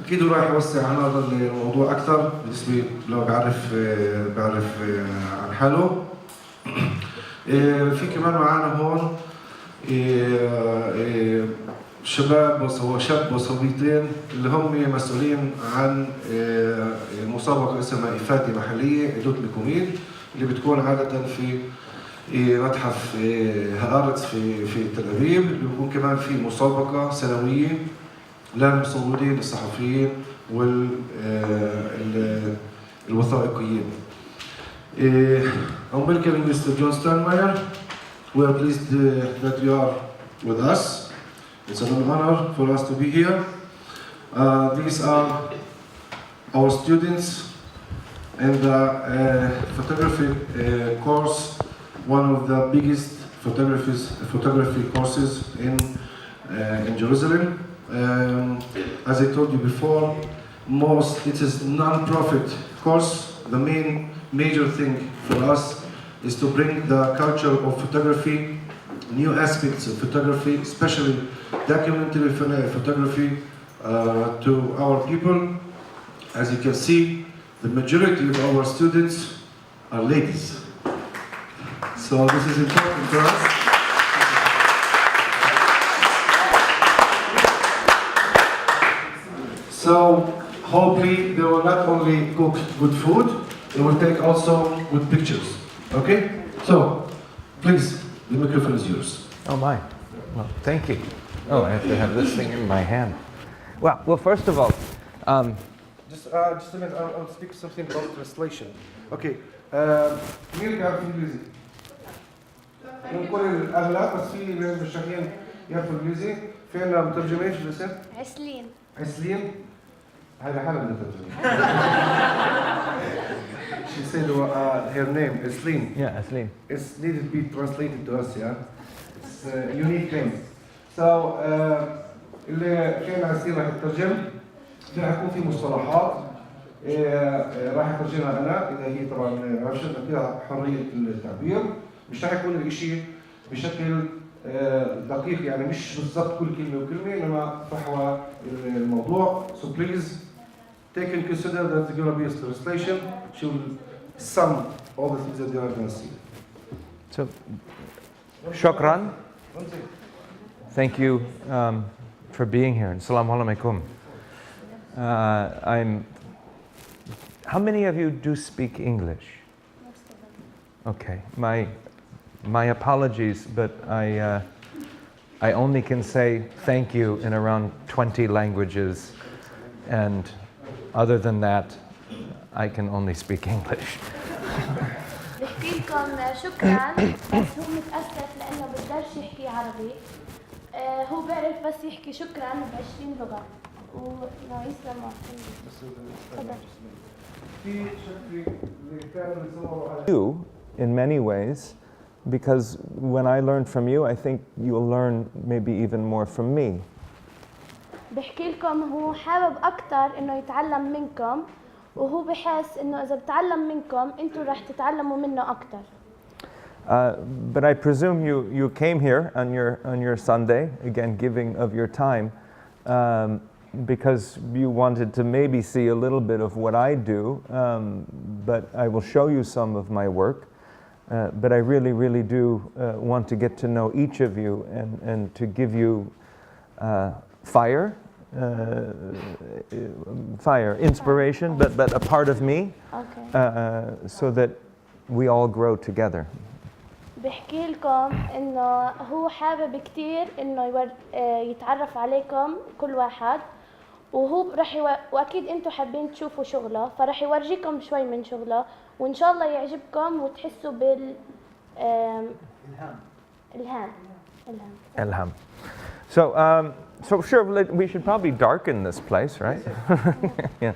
أكيد راح يوسع عن هذا الموضوع أكثر بالنسبة لو بعرف عن حاله. في كمان معانا هون شاب وصبيتين اللي هم مسؤولين عن مسابقة اسمها إفادة محلية إدوت ميكوميد اللي بتكون عادة في متحف هآرتس في تل أبيب، اللي بيكون كمان في مسابقة سنوية للمصورين الصحفيين والوثائقيين. I'm welcoming Mr. John Stanmeyer. We are pleased that you are with us. It's an honor for us to be here. These are our students in the photography course, one of the biggest photography courses in Jerusalem. As I told you before, it is non-profit course. The major thing for us is to bring the culture of photography, new aspects of photography, especially documentary photography, to our people. As you can see, the majority of our students are ladies. So this is important for us. So hopefully they will not only cook good food, they will take also good pictures. Okay? So please, the microphone is yours. Oh my. Well, thank you. Oh, I have to have this thing in my hand. Well, first of all, just a minute, I'll speak something about translation. Okay. مين بيعرف انجليزي؟ من كل الاغلب بس في المشاهير يعرفوا انجليزي. في عندنا مترجمين شو الاسم؟ عسلين. عسلين؟ هذا حالة من الترجمة. She said her name, Aislinn. Yeah, Aislinn. It's needed to be translated to us, yeah? It's a unique name. So, اللي كان يصير راح يترجم، راح يكون في مصطلحات راح يترجمها أنا إذا هي طبعاً عشان فيها حرية التعبير، مش راح يكون الإشي بشكل دقيق يعني مش بالضبط كل كلمة وكلمة إنما فحوى الموضوع. So please take and consider that there's going to be a translation. She will sum all the things that they are going to see. So, shukran. Thank you for being here. Assalamu alaikum. How many of you do speak English? Okay, my apologies, but I only can say thank you in around 20 languages, and other than that, I can only speak English. بحكي لكم شكرا بس هو متأسف لأنه بقدرش يحكي عربي. هو بيعرف بس يحكي شكرا ب20 لغة. ويسلم You, in many ways, because when I learn from you, I think you'll learn maybe even more from me. بحكي لكم هو حابب أكتر إنه يتعلم منكم وهو بحس إنه إذا بتعلم منكم أنتوا رح تتعلموا منه أكتر. But I presume you came here on your Sunday, again giving of your time, because you wanted to maybe see a little bit of what I do, but I will show you some of my work. But I really do want to get to know each of you and to give you fire, inspiration, but a part of me, okay. So that we all grow together. بحكي لكم إنه هو حابب كتير إنه يتعرف عليكم كل واحد وهو وأكيد أنتوا حابين تشوفوا شغله فرح يورجيكم شوي من شغله وإن شاء الله يعجبكم وتحسوا إلهام. So sure, we should probably darken this place, right? Yeah.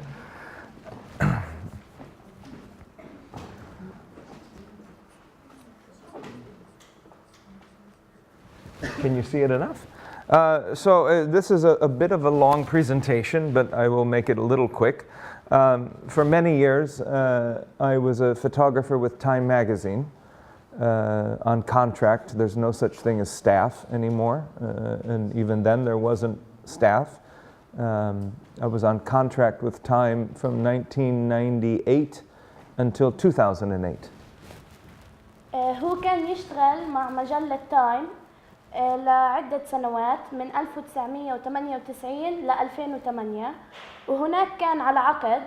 Can you see it enough? This is a bit of a long presentation, but I will make it a little quick. For many years, I was a photographer with Time magazine on contract. There's no such thing as staff anymore, and even then there wasn't staff. I was on contract with Time from 1998 until 2008. هو كان يشتغل مع مجلة تايم لعدة سنوات من 1998 ل 2008 وهناك كان على عقد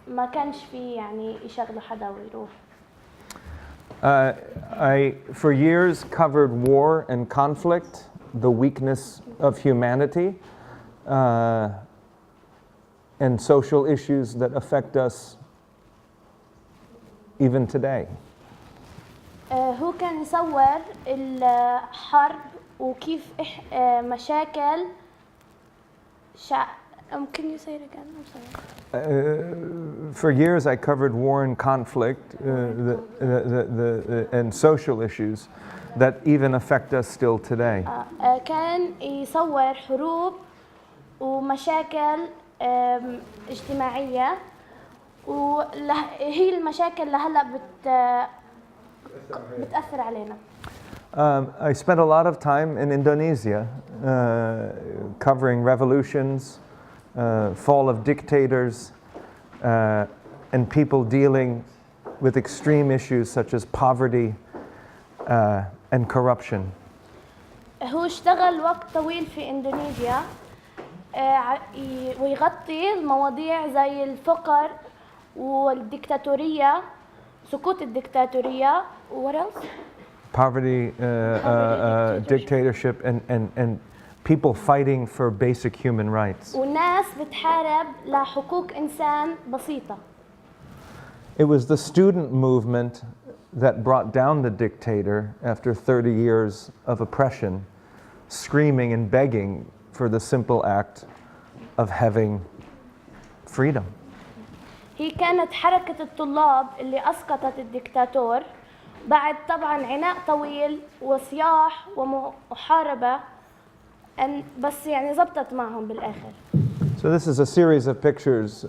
ما كانش فيه يعني يشغلوا حدا ويروح. I, for years, covered war and conflict, the weakness of humanity, and social issues that affect us even today. هو كان يصور الحرب وكيف مشاكل Can you say it again? I'm sorry. For years, I covered war and conflict and social issues that even affect us still today. كان يصور حروب ومشاكل اجتماعية وهي المشاكل اللي هلا بتأثر علينا. I spent a lot of time in Indonesia covering revolutions, fall of dictators, and people dealing with extreme issues such as poverty and corruption. هو اشتغل وقت طويل في إندونيسيا ويغطي المواضيع زي الفقر والديكتاتورية سقوط الديكتاتورية what else? Poverty, dictatorship, and people fighting for basic human rights. وناس بتحارب لحقوق إنسان بسيطة. It was the student movement that brought down the dictator after 30 years of oppression, screaming and begging for the simple act of having freedom. هي كانت حركة الطلاب اللي أسقطت الدكتاتور بعد طبعا عناء طويل وصياح ومحاربة بس يعني زبطت معهم بالآخر. So this is a series of pictures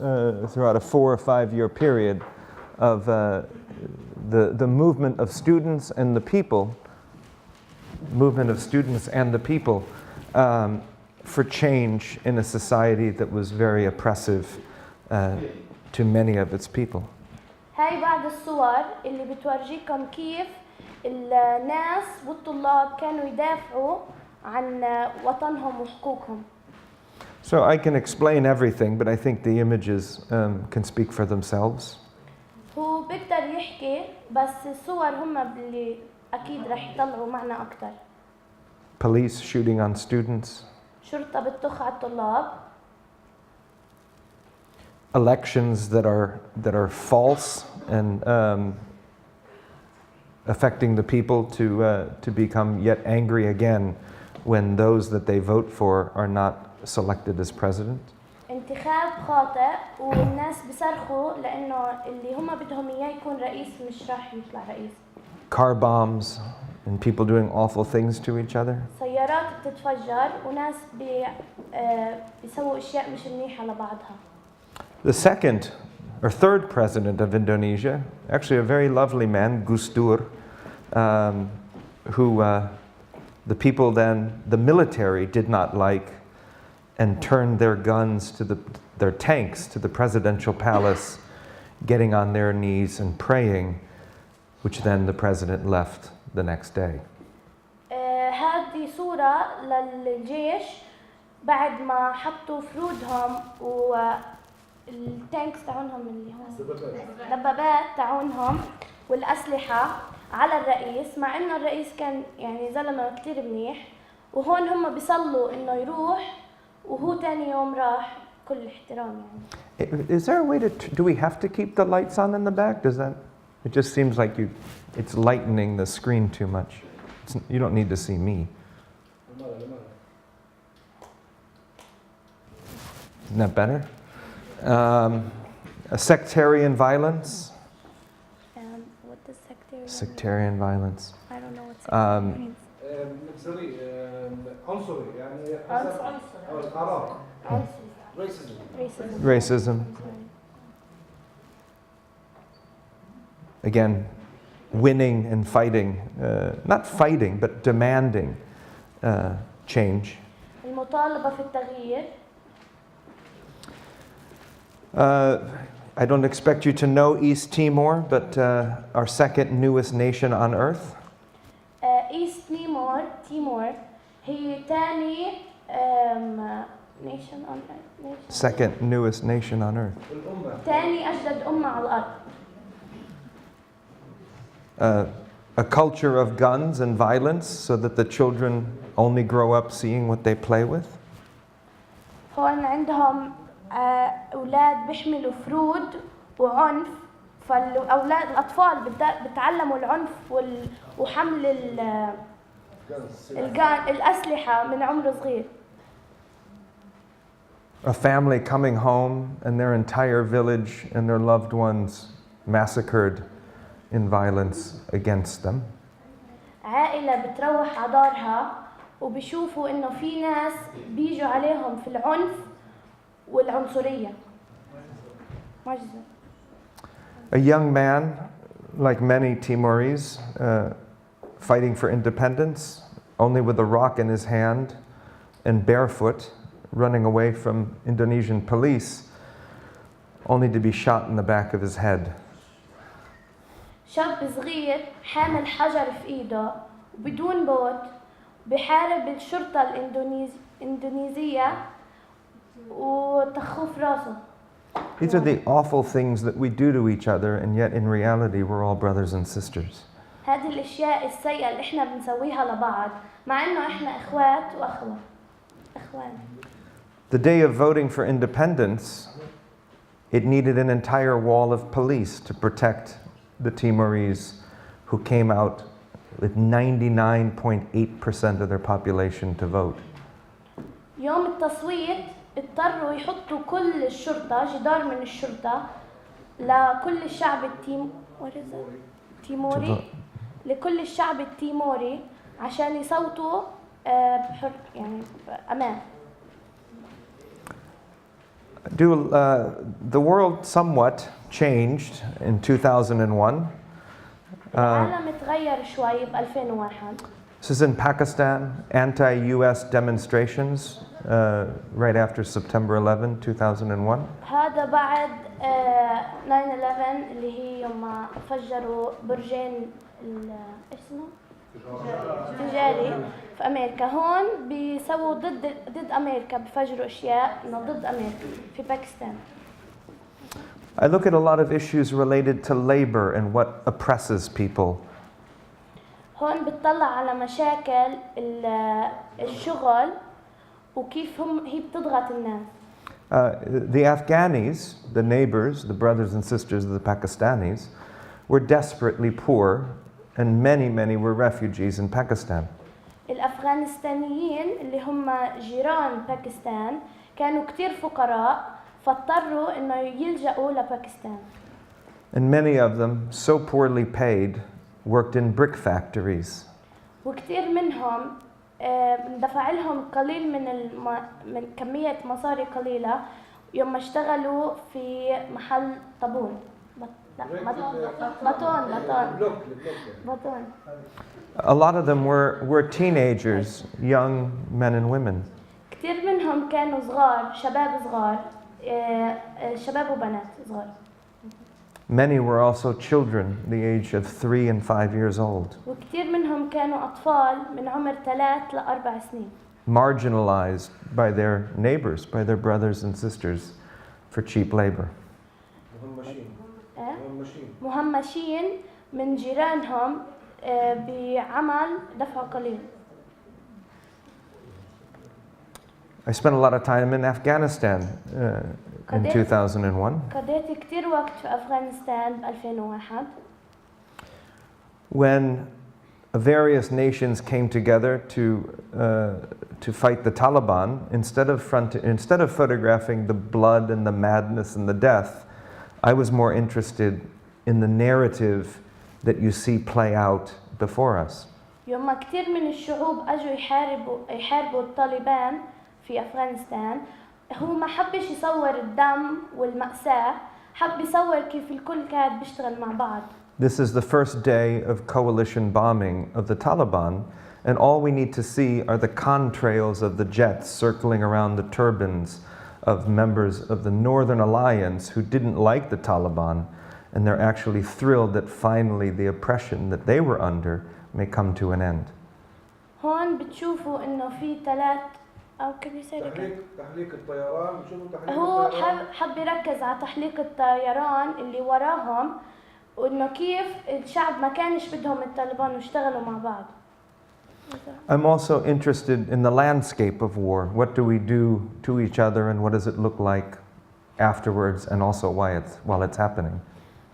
throughout a 4 or 5 year period of the movement of students and the people, for change in a society that was very oppressive to many of its people. هاي بعض الصور اللي بتورجيكم كيف الناس والطلاب كانوا يدافعوا عن وطنهم وحقوقهم. So I can explain everything, but I think the images can speak for themselves. هو بيقدر يحكي بس الصور هم اللي أكيد رح يطلعوا معنا أكتر. Police shooting on students. شرطة بتطخ على الطلاب. Elections that are false and affecting the people to become yet angry again when those that they vote for are not selected as president. انتخاب خاطئ والناس بيصرخوا لأنه اللي هم بدهم إياه يكون رئيس مش راح يطلع رئيس. Car bombs and people doing awful things to each other. سيارات بتتفجر وناس بيسووا أشياء مش منيحة لبعضها. The second or third president of Indonesia, actually a very lovely man, Gus Dur, who the people then, the military did not like and turned their guns to their tanks to the presidential palace, getting on their knees and praying, which then the president left the next day. هذه صورة للجيش بعد ما حطوا فرودهم والتانكس تاعونهم اللي هون دبابات تاعونهم والأسلحة على الرئيس مع إنه الرئيس كان يعني زلمة كتير منيح وهون هم بيصلوا إنه يروح وهو تاني يوم راح كل احترام يعني. Is there a way do we have to keep the lights on in the back? Does that, it just seems like it's lightening the screen too much. You don't need to see me. Isn't that better? Sectarian violence. What does sectarian? Sectarian violence. I don't know what sectarian means. عنصري يعني الآراء. Racism. Again, winning and fighting, not fighting, but demanding change. المطالبة في التغيير. I don't expect you to know East Timor, but our second newest nation on earth. ايست تيمور هي تاني nation on earth. Second newest nation on earth. تاني أجدد أمة على الأرض. A culture of guns and violence so that the children only grow up seeing what they play with. هون عندهم أولاد بيحملوا فرود وعنف، فالأولاد الأطفال بتعلموا العنف وحمل الأسلحة من عمر صغير. A family coming home and their entire village and their loved ones massacred in violence against them. عائلة بتروح على دارها وبيشوفوا إنه في ناس بيجوا عليهم في العنف والعنصرية. A young man, like many Timorese, fighting for independence, only with a rock in his hand and barefoot, running away from Indonesian police, only to be shot in the back of his head. شاب صغير حامل حجر في ايده وبدون بوت بحارب الشرطة الإندونيسية وتخوف راسه. These are the awful things that we do to each other, and yet in reality we're all brothers and sisters. هذه الأشياء السيئة اللي إحنا بنسويها لبعض مع إنه إحنا إخوات إخوان. The day of voting for independence, it needed an entire wall of police to protect the Timorese who came out with 99.8% of their population to vote. يوم التصويت اضطروا يحطوا كل الشرطة جدار من الشرطة لكل الشعب التيموري لكل الشعب التيموري عشان يصوتوا بحر يعني أمان. The world somewhat changed in 2001. العالم تغير شوي ب 2001. This is in Pakistan, anti-US demonstrations right after September 11, 2001. هذا بعد 9/11 اللي هي يوم فجروا برجين ايش اسمه؟ تجاري في امريكا. هون بيسووا ضد امريكا، بفجروا اشياء انه ضد امريكا في باكستان. I look at a lot of issues related to labor and what oppresses people. هون بتطلع على مشاكل الشغل وكيف هي بتضغط الناس. The Afghanis, the neighbors, the brothers and sisters of the Pakistanis, were desperately poor, and many were refugees in Pakistan. الأفغانستانيين اللي هم جيران باكستان كانوا كتير فقراء فاضطروا إنه يلجأوا لباكستان. And many of them, so poorly paid, worked in brick factories. وكتير منهم دفع لهم قليل من كمية مصاري قليلة يوم اشتغلوا في محل طابون. بطون. A lot of them were teenagers, young men and women. كتير منهم كانوا صغار، شباب صغار، شباب وبنات صغار. Many were also children, the age of 3 and 5 years old. وكتير منهم كانوا أطفال من عمر 3 ل4 سنين. Marginalized by their neighbors, by their brothers and sisters, for cheap labor. مهمشين من جيرانهم بعمل دفع قليل. I spent a lot of time in Afghanistan in 2001. قضيت كتير وقت في أفغانستان ب 2001. When various nations came together to fight the Taliban, instead of photographing the blood and the madness and the death, I was more interested in the narrative that you see play out before us. يوم ما كتير من الشعوب أجوا يحاربوا الطالبان في أفغانستان، هو ما حبش يصور الدم والمأساة، حب يصور كيف الكل كان بيشتغل مع بعض. This is the first day of coalition bombing of the Taliban, and all we need to see are the contrails of the jets circling around the turbines of members of the Northern Alliance who didn't like the Taliban, and they're actually thrilled that finally the oppression that they were under may come to an end. هون بتشوفوا إنه في ثلاث أو كيف يصير تحليق الطيران بشوفوا تحليق هو الطيران. حب يركز على تحليق الطيران اللي وراهم وإنه كيف الشعب ما كانش بدهم الطالبان واشتغلوا مع بعض. I'm also interested in the landscape of war. What do we do to each other and what does it look like afterwards and also while it's happening?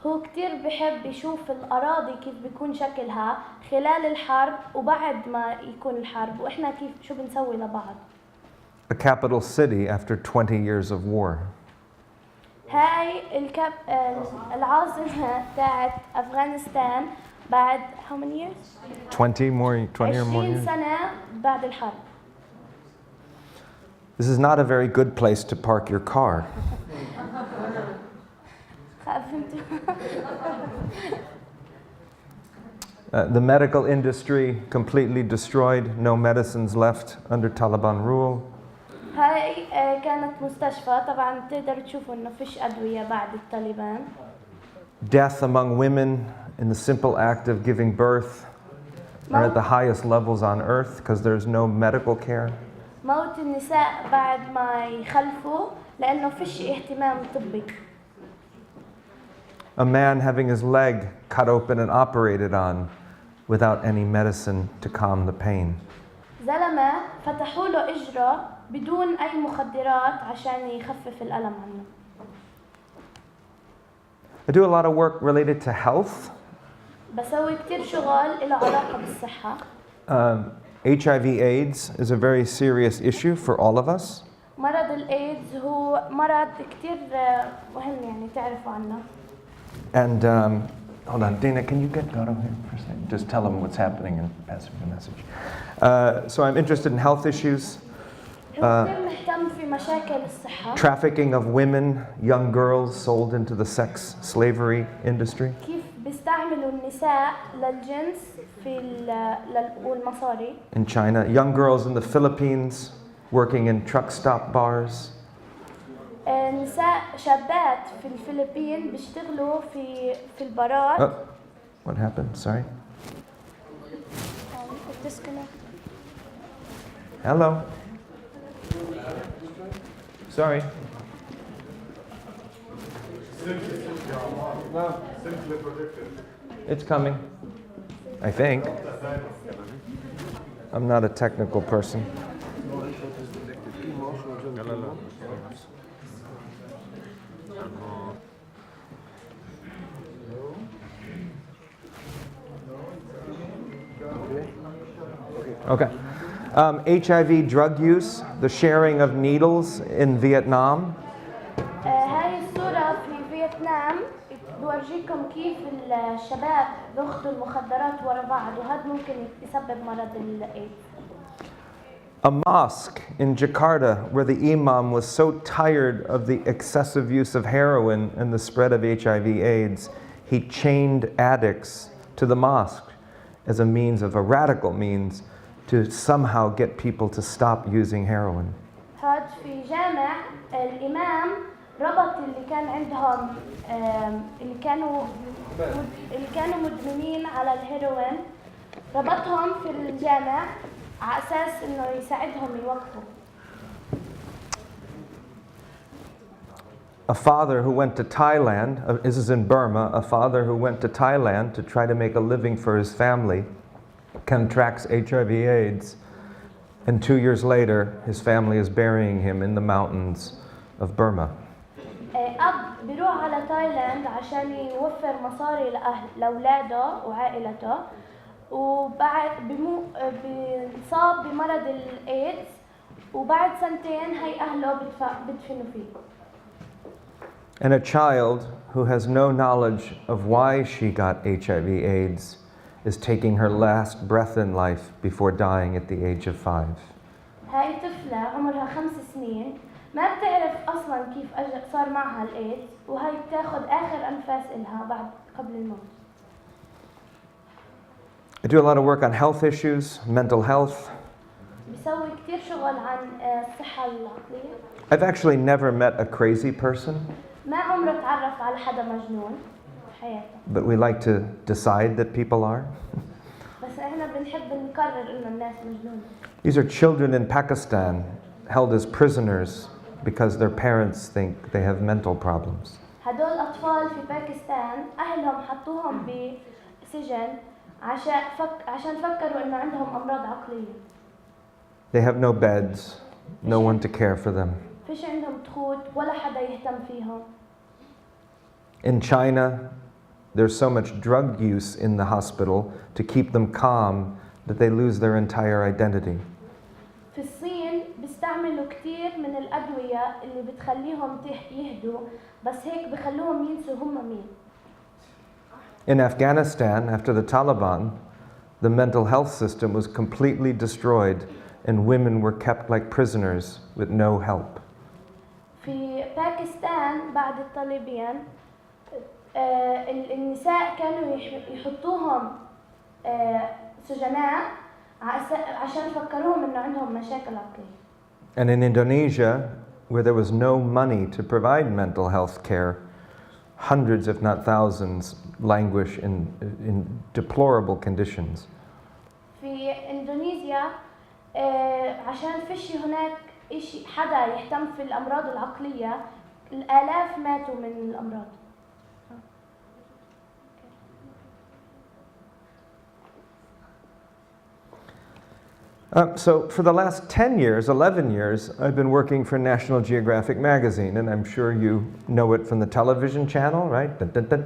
هو كتير بحب يشوف الأراضي كيف بيكون شكلها خلال الحرب وبعد ما يكون الحرب وإحنا كيف شو بنسوي لبعض. A capital city after 20 years of war. هاي العاصمة تاعت أفغانستان بعد how many years؟ 20 or more 20 years. سنة بعد الحرب. This is not a very good place to park your car. The medical industry completely destroyed, no medicines left under Taliban rule. هاي كانت مستشفى طبعا بتقدروا تشوفوا انه فيش ادوية بعد الطالبان. Death among women in the simple act of giving birth are at the highest levels on earth because there's no medical care. موت النساء بعد ما يخلفوا لانه فيش اهتمام طبي. A man having his leg cut open and operated on without any medicine to calm the pain. زلمة فتحوا له اجره بدون اي مخدرات عشان يخفف الالم عنه. I do a lot of work related to health. بسوي كتير شغل له علاقة بالصحة. HIV/AIDS is a very serious issue for all of us. مرض الايدز هو مرض كتير مهم يعني تعرفوا عنه. And hold on, Dana, can you get Gato here for a second? Just tell him what's happening and pass him the message. So I'm interested in health issues. هو كتير مهتم في مشاكل الصحة. Trafficking of women, young girls sold into the sex slavery industry. كيف بيستعملوا النساء للجنس في والمصاري. In China, young girls in the Philippines working in truck stop bars. نساء شابات في الفلبين بيشتغلوا في البارات. Oh, what happened? Sorry. disconnect. Hello. Sorry. It's coming. I think. I'm not a technical person. Okay. HIV drug use, the sharing of needles in Vietnam. هاي الصورة في فيتنام بورجيكم كيف الشباب بياخذوا المخدرات ورا بعض وهذا ممكن يسبب مرض الايدز. A mosque in Jakarta where the imam was so tired of the excessive use of heroin and the spread of HIV/AIDS, he chained addicts to the mosque as a means of a radical means to somehow get people to stop using heroin. هاد في جامع الإمام ربط اللي كان عندهم اللي كانوا مدمنين على الهيروين ربطهم في الجامع على أساس إنه يساعدهم يوقفوا. A father who went to Thailand, this is in Burma, a father who went to Thailand to try to make a living for his family contracts HIV/AIDS, and 2 years later, his family is burying him in the mountains of Burma. أب بيروح على تايلاند عشان يوفر مصاري لأولاده وعائلته وبعد بيصاب بمرض الإيدز وبعد سنتين هي أهله بدفنوا فيه. And a child who has no knowledge of why she got HIV/AIDS is taking her last breath in life before dying at the age of 5. هاي طفلة عمرها 5 سنين ما بتعرف أصلاً كيف صار معها الإيدز وهي بتاخد آخر أنفاس إلها قبل الموت. I do a lot of work on health issues, mental health. بسوي كتير شغل عن الصحة العقلية. I've actually never met a crazy person, ما عمره تعرف على حدا مجنون بحياته. but we like to decide that people are. بس احنا بنحب نقرر انه الناس مجنونة. These are children in Pakistan held as prisoners because their parents think they have mental problems. هدول أطفال في باكستان أهلهم حطوهم بسجن عشان فكروا إنه عندهم أمراض عقلية. They have no beds, no one to care for them. فيش عندهم تخوت ولا حدا يهتم فيهم. In China, there's so much drug use in the hospital to keep them calm that they lose their entire identity. في الصين بيستعملوا كتير من الأدوية اللي بتخليهم يهدوا بس هيك بخلوهم ينسوا هم مين. In Afghanistan, after the Taliban, the mental health system was completely destroyed and women were kept like prisoners with no help. في باكستان بعد الطالبان النساء كانوا يحطوهم سجناء عشان فكروهم إنه عندهم مشاكل عقلية. And in Indonesia, where there was no money to provide mental health care, hundreds, if not thousands, languish in deplorable conditions. في إندونيسيا عشان فيش هناك إشي حدا يهتم في الأمراض العقلية الآلاف ماتوا من الأمراض. So for the last 10 years, 11 years, I've been working for National Geographic magazine, and I'm sure you know it from the television channel, right? لآخر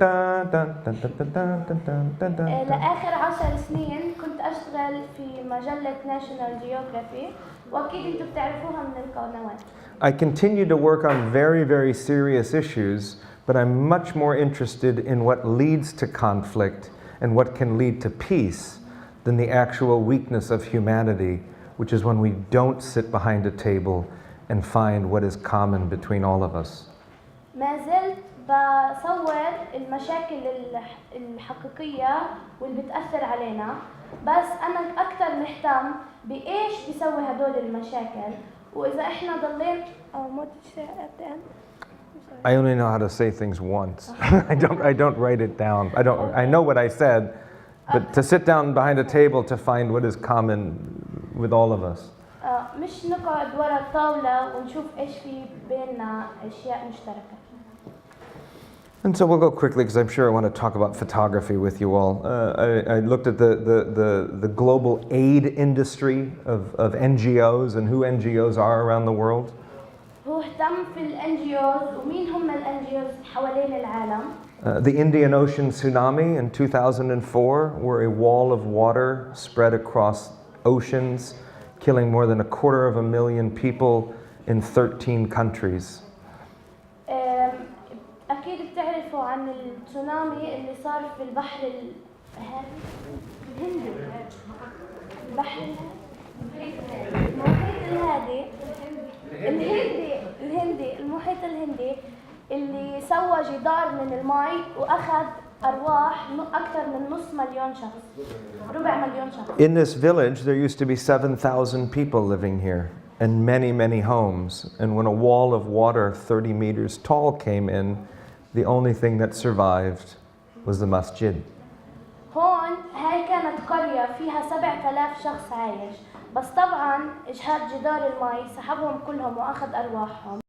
10 سنين كنت أشتغل في مجلة National Geography وأكيد أنتم بتعرفوها من القنوات. I continue to work on very, very serious issues, but I'm much more interested in what leads to conflict and what can lead to peace than the actual weakness of humanity, which is when we don't sit behind a table and find what is common between all of us. ما زلت بصور المشاكل الحقيقية واللي بتأثر علينا بس أنا أكثر مهتم بإيش بيسوي هدول المشاكل وإذا إحنا ضلينا what did you say at the end? I only know how to say things once. I don't write it down. I know what I said, but to sit down behind a table to find what is common with all of us. مش نقعد ورا الطاولة ونشوف إيش في بيننا أشياء مشتركة. And so we'll go quickly because I'm sure I want to talk about photography with you all. I looked at the global aid industry of NGOs and who NGOs are around the world. هو اهتم في الNGOs ومين هم الNGOs حوالين العالم. The Indian Ocean tsunami in 2004, where a wall of water spread across oceans, killing more than 250,000 people in 13 countries. أكيد بتعرفوا عن التسونامي اللي صار في البحر الهندي. البحر المحيط الهندي اللي سوى جدار من الماء وأخذ أرواح أكثر من نص مليون شخص، ربع مليون شخص. In this village, there used to be 7,000 people living here and many, many homes. And when a wall of water 30 meters tall came in, the only thing that survived was the masjid. هون هاي كانت قرية فيها 7,000 شخص عايش، بس طبعاً إجهاد جدار الماء سحبهم كلهم وأخذ أرواحهم.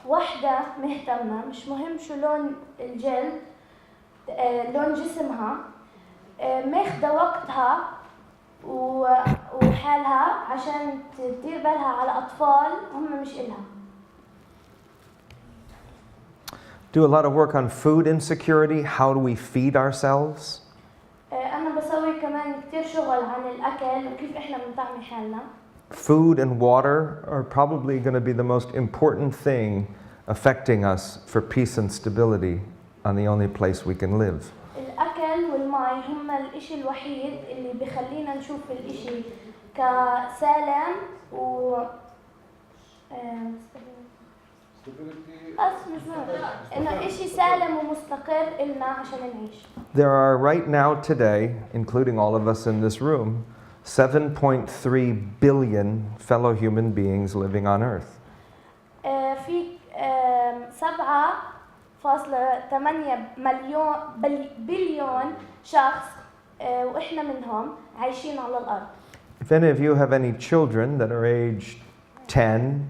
وحدة مهتمة مش مهم شو لون الجلد لون جسمها ماخدة وقتها وحالها عشان تدير بالها على أطفال هم مش إلها. Do a lot of work on food insecurity. How do we feed ourselves? أنا بسوي كمان كتير شغل عن الأكل وكيف إحنا بنطعمي حالنا. Food and water are probably going to be the most important thing affecting us for peace and stability on the only place we can live. الأكل والماء هم الإشي الوحيد اللي بيخلينا نشوف الإشي كسالم و إنه إشي سالم ومستقر إلنا عشان نعيش. There are right now today, including all of us in this room, 7.3 billion fellow human beings living on Earth. في 7.8 بليون شخص وإحنا منهم عايشين على الأرض. If any of you have any children that are aged 10,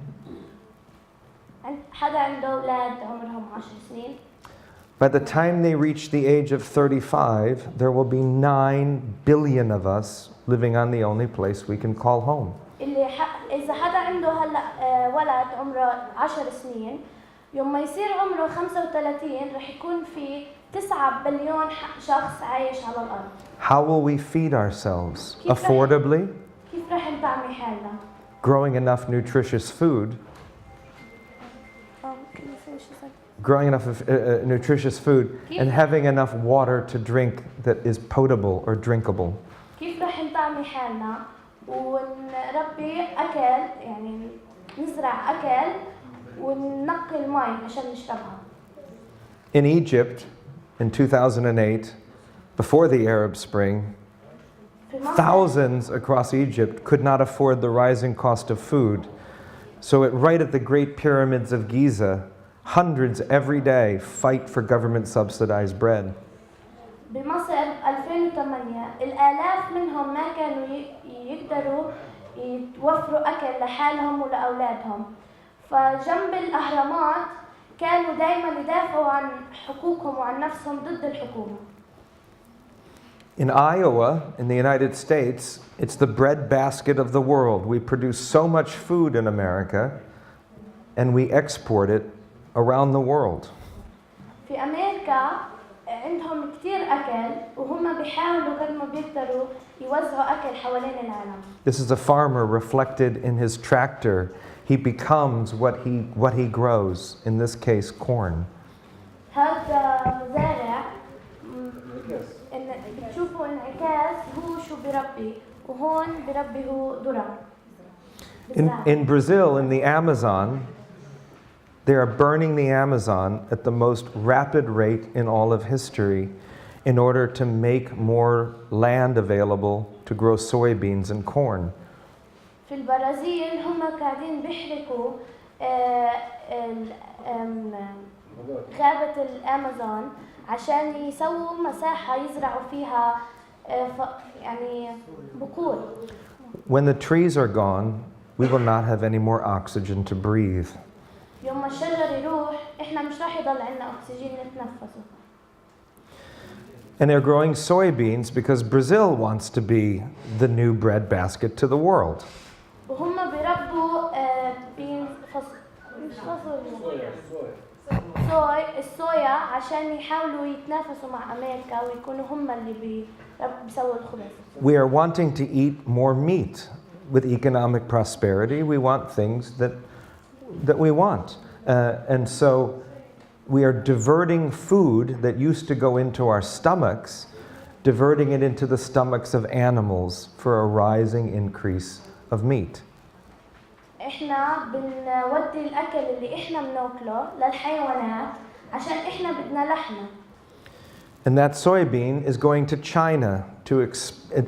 حدا عنده أولاد عمرهم 10 سنين. by the time they reach the age of 35, there will be 9 billion of us living on the only place we can call home. إذا حدا عنده هلا ولد عمره 10 سنين يوم ما يصير عمره 35 رح يكون في 9 بليون شخص عايش على الأرض. How will we feed ourselves? Affordably? كيف رح نطعمي حالنا؟ Growing enough nutritious food. Growing enough nutritious food and having enough water to drink that is potable or drinkable. كيف رح نطعمي حالنا ونربي أكل يعني نزرع أكل وننقي الماء عشان نشربها. In Egypt, in 2008, before the Arab Spring, thousands across Egypt could not afford the rising cost of food. So right at the Great Pyramids of Giza, hundreds every day fight for government subsidized bread. بمصر 2008 الآلاف منهم ما كانوا يقدروا يوفروا أكل لحالهم ولأولادهم. فجنب الأهرامات كانوا دائما يدافعوا عن حقوقهم وعن نفسهم ضد الحكومة. In Iowa, in the United States, it's the bread basket of the world. We produce so much food in America and we export it around the world. في أمريكا عندهم كتير أكل وهم بيحاولوا قد ما بيقدروا يوزعوا أكل حوالين العالم. This is a farmer reflected in his tractor. He becomes what he grows, in this case corn. هذا مزارع بتشوفوا انعكاس هو شو بربي وهون بربي هو ذرة. In Brazil, in the Amazon, they are burning the Amazon at the most rapid rate in all of history in order to make more land available to grow soybeans and corn. في البرازيل هم قاعدين بيحرقوا غابة الأمازون عشان يسووا مساحة يزرعوا فيها يعني بقول. When the trees are gone, we will not have any more oxygen to breathe. يوم ما الشجر يروح إحنا مش راح يضل عنا أكسجين نتنفسه. And they're growing soybeans because Brazil wants to be the new bread basket to the world. وهم بيربوا الصويا عشان يحاولوا يتنافسوا مع أمريكا ويكونوا هم اللي بيسووا الخبز. We are wanting to eat more meat. With economic prosperity, we want things that we want. And so we are diverting food that used to go into our stomachs, diverting it into the stomachs of animals for a rising increase of meat. إحنا بنودي الأكل اللي إحنا بناكله للحيوانات عشان إحنا بدنا لحمة. And that soybean is going to China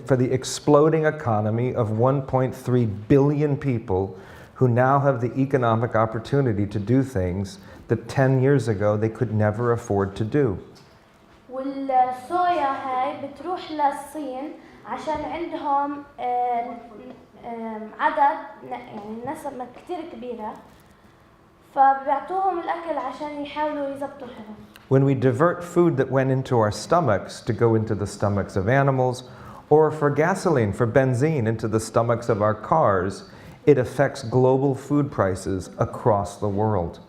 for the exploding economy of 1.3 billion people who now have the economic opportunity to do things that 10 years ago they could never afford to do. والصويا هاي بتروح للصين عشان عندهم عدد يعني نسبة كتير كبيرة فبيعطوهم الأكل عشان يحاولوا يزبطوا حالهم. When we divert food that went into our stomachs to go into the stomachs of animals, or for gasoline, for benzene, into the stomachs of our cars, it affects global food prices across the world.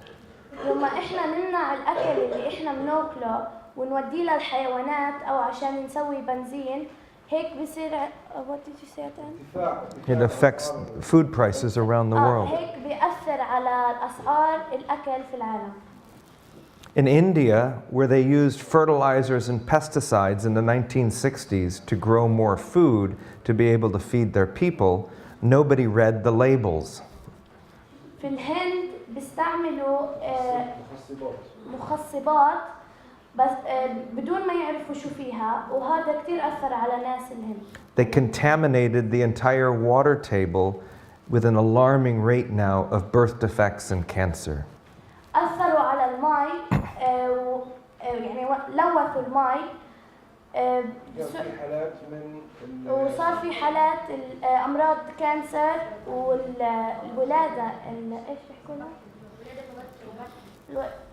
لما إحنا نمنع الأكل اللي إحنا بناكله ونوديه للحيوانات أو عشان نسوي بنزين هيك بصير what did you say again? It affects food prices around the world. هيك بيأثر على الأسعار الأكل في العالم. In India, where they used fertilizers and pesticides in the 1960s to grow more food to be able to feed their people, nobody read the labels. في الهند بيستعملوا مخصبات بس بدون ما يعرفوا شو فيها وهذا كتير أثر على ناس الهند. They contaminated the entire water table with an alarming rate now of birth defects and cancer. أثروا على الماء يعني لوثوا الماء وصار في حالات أمراض كانسر والولادة إيش بيحكوا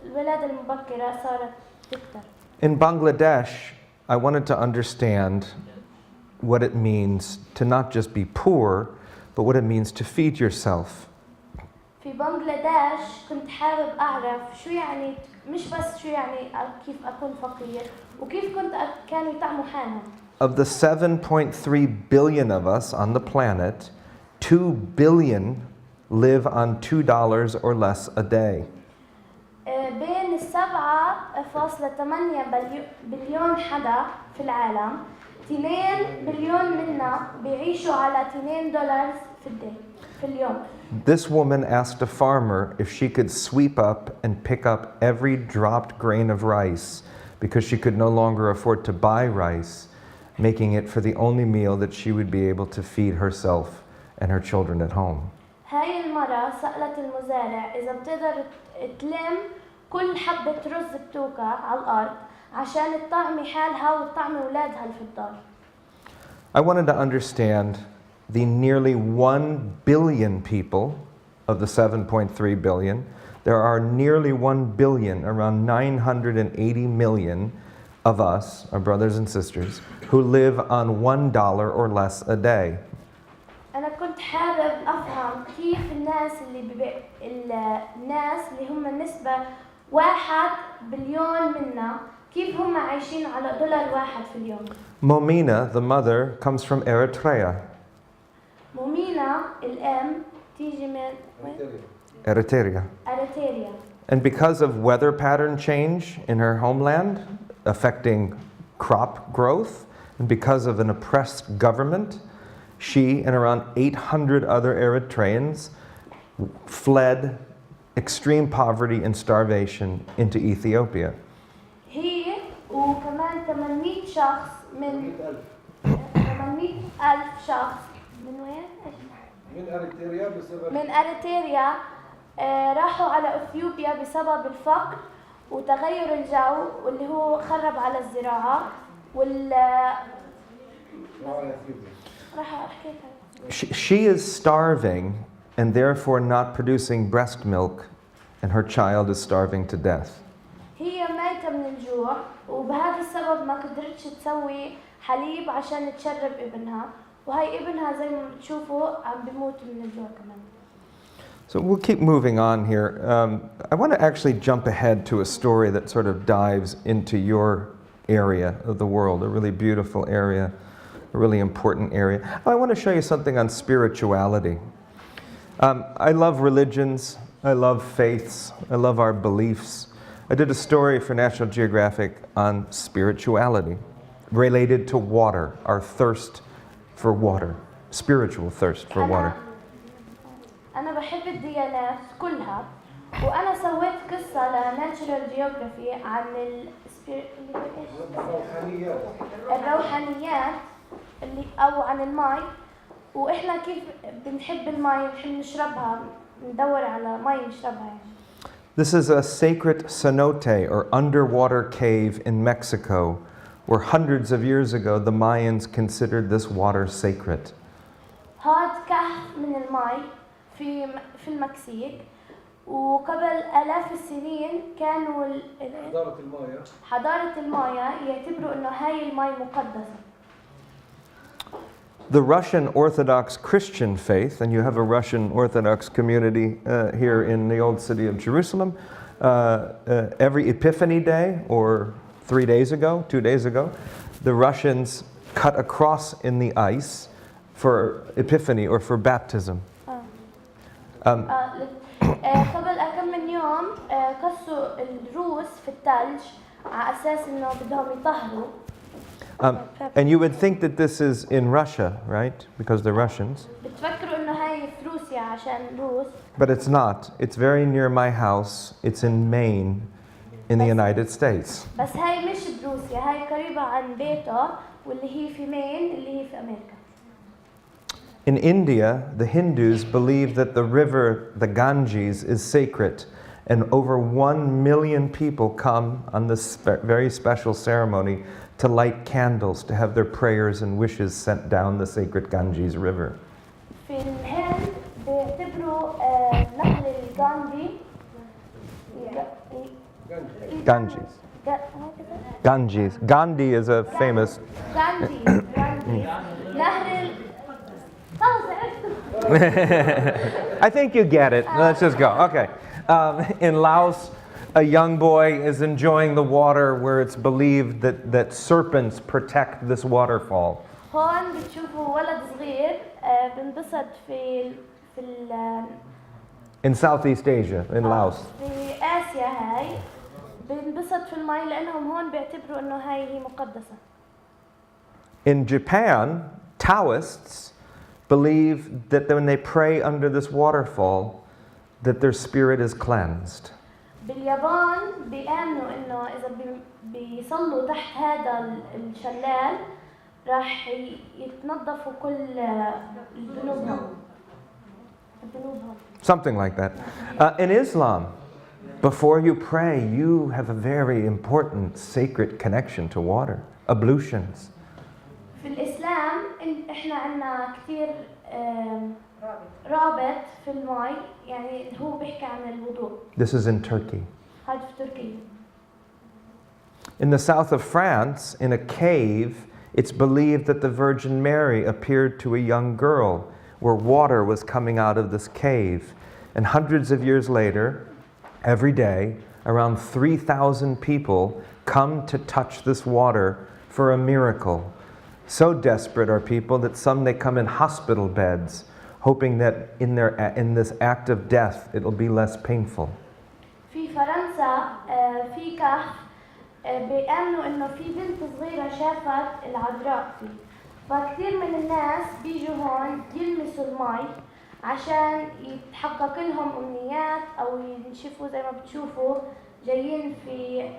الولادة المبكرة صارت تكتر. In Bangladesh, I wanted to understand what it means to not just be poor, but what it means to feed yourself. في بنغلاديش كنت حابب أعرف شو يعني مش بس شو يعني كيف أكون فقير وكيف كانوا يطعموا حالهم. Of the 7.3 billion of us on the planet, 2 billion live on $2 or less a day. بين 7.8 بليون حدا في العالم 2 بليون منا بيعيشوا على $2 في اليوم. This woman asked a farmer if she could sweep up and pick up every dropped grain of rice because she could no longer afford to buy rice, making it for the only meal that she would be able to feed herself and her children at home. هاي المرة سألت المزارع إذا بتقدر تلم كل حبة رز بتوقع على الأرض عشان تطعمي حالها وتطعمي أولادها في الدار. I wanted to understand the nearly 1 billion people of the 7.3 billion. There are nearly 1 billion, around 980 million of us, our brothers and sisters, who live on $1 or less a day. أنا كنت حابب أفهم كيف الناس الناس اللي هم نسبة 1 بليون منا كيف هم عايشين على $1 في اليوم. Momina, the mother, comes from Eritrea. مومينا الأم تيجي من Eritrea. أريتريا. And because of weather pattern change in her homeland, affecting crop growth, and because of an oppressed government, she and around 800 other Eritreans fled extreme poverty and starvation into Ethiopia. هي وكمان 800 شخص من 800,000 شخص من وين؟ من أريتريا راحوا على إثيوبيا بسبب الفقر وتغير الجو واللي هو خرب على الزراعة She is starving and therefore not producing breast milk, and her child is starving to death. هي ميتة من الجوع وبهذا السبب ما قدرتش تسوي حليب عشان تشرب ابنها وهي ابنها زي ما بتشوفوا عم بيموت من الجوع كمان. So we'll keep moving on here. I want to actually jump ahead to a story that sort of dives into your area of the world, a really beautiful area, a really important area. I want to show you something on spirituality. I love religions, I love faiths, I love our beliefs. I did a story for National Geographic on spirituality related to water, our thirst for water, spiritual thirst for water. أنا بحب الديانات كلها وأنا سويت قصة لناتشورال جيوغرافي عن الروحانيات اللي أو عن الماء وإحنا كيف بنحب الماء ونحب نشربها ندور على ماء نشربها يعني. This is a sacred cenote or underwater cave in Mexico where hundreds of years ago the Mayans considered this water sacred. هاد كهف من الماء في المكسيك وقبل آلاف السنين كانوا حضارة المايا يعتبروا إنه هاي الماي مقدسة. The Russian Orthodox Christian faith, and you have a Russian Orthodox community here in the old city of Jerusalem, every Epiphany Day, or 3 days ago, 2 days ago, the Russians cut a cross in the ice for Epiphany or for baptism. قبل كم من يوم قصوا الروس في الثلج على أساس إنه بدهم يطهروا. And you would think that this is in Russia, right? Because they're Russians. بتفكروا إنه هاي في روسيا عشان روس. But it's not. It's very near my house. It's in Maine, in the United States. بس هاي مش بروسيا، هاي قريبة عن بيته واللي هي في مين اللي هي في أمريكا. In India, the Hindus believe that the river, the Ganges, is sacred, and over 1 million people come on this very special ceremony to light candles, to have their prayers and wishes sent down the sacred Ganges River. في الهند بيعتبروا نهر الغاندي Ganges. Ganges. Gandhi is a famous. غاندي نهر I think you get it. Let's just go. Okay. In Laos, a young boy is enjoying the water where it's believed that serpents protect this waterfall. هون بتشوفوا ولد صغير بنبسط في In Southeast Asia, in Laos. في آسيا هاي بنبسط في المي لأنهم هون بيعتبروا إنه هاي هي مقدسة. In Japan, Taoists believe that when they pray under this waterfall, that their spirit is cleansed. باليابان بيآمنوا إنه إذا بيصلوا تحت هذا الشلال راح يتنظفوا كل ذنوبهم. Something like that. In Islam, before you pray, you have a very important sacred connection to water, ablutions. في الإسلام إحنا عنا كثير رابط في الماء يعني هو بيحكي عن الوضوء. This is in Turkey. هذا في تركيا. In the south of France, in a cave, it's believed that the Virgin Mary appeared to a young girl where water was coming out of this cave. And hundreds of years later, every day, around 3,000 people come to touch this water for a miracle. So desperate are people that some they come in hospital beds, hoping that in this act of death it'll be less painful. في فرنسا في كهف بيآمنوا إنه في بنت صغيرة شافت العذراء فيه، فكثير من الناس بيجوا هون يلمسوا المي عشان يتحقق لهم أمنيات أو ينشفوا زي ما بتشوفوا جايين في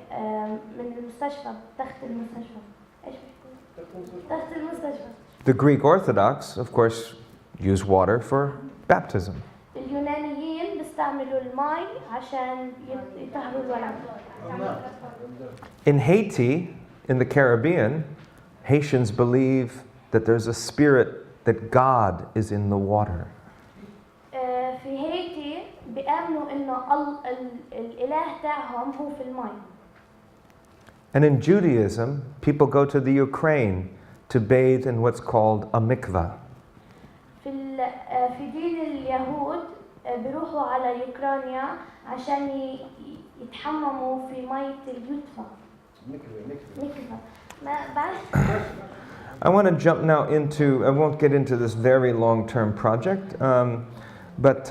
من المستشفى تحت المستشفى. إيش بيحكوا؟ تحت المستشفى. The Greek Orthodox, of course, use water for baptism. اليونانيين بيستعملوا المي عشان يطهروا الولد. In Haiti, in the Caribbean, Haitians believe that there's a spirit, that God is in the water. في هايتي بيآمنوا إنه الإله تاعهم هو في المي. And in Judaism, people go to the Ukraine to bathe in what's called a mikvah. في دين اليهود بيروحوا على يوكرانيا عشان يتحمموا في مية اليوتفا. مكفى. ما بعرف. I want to jump now into, I won't get into this very long-term project, but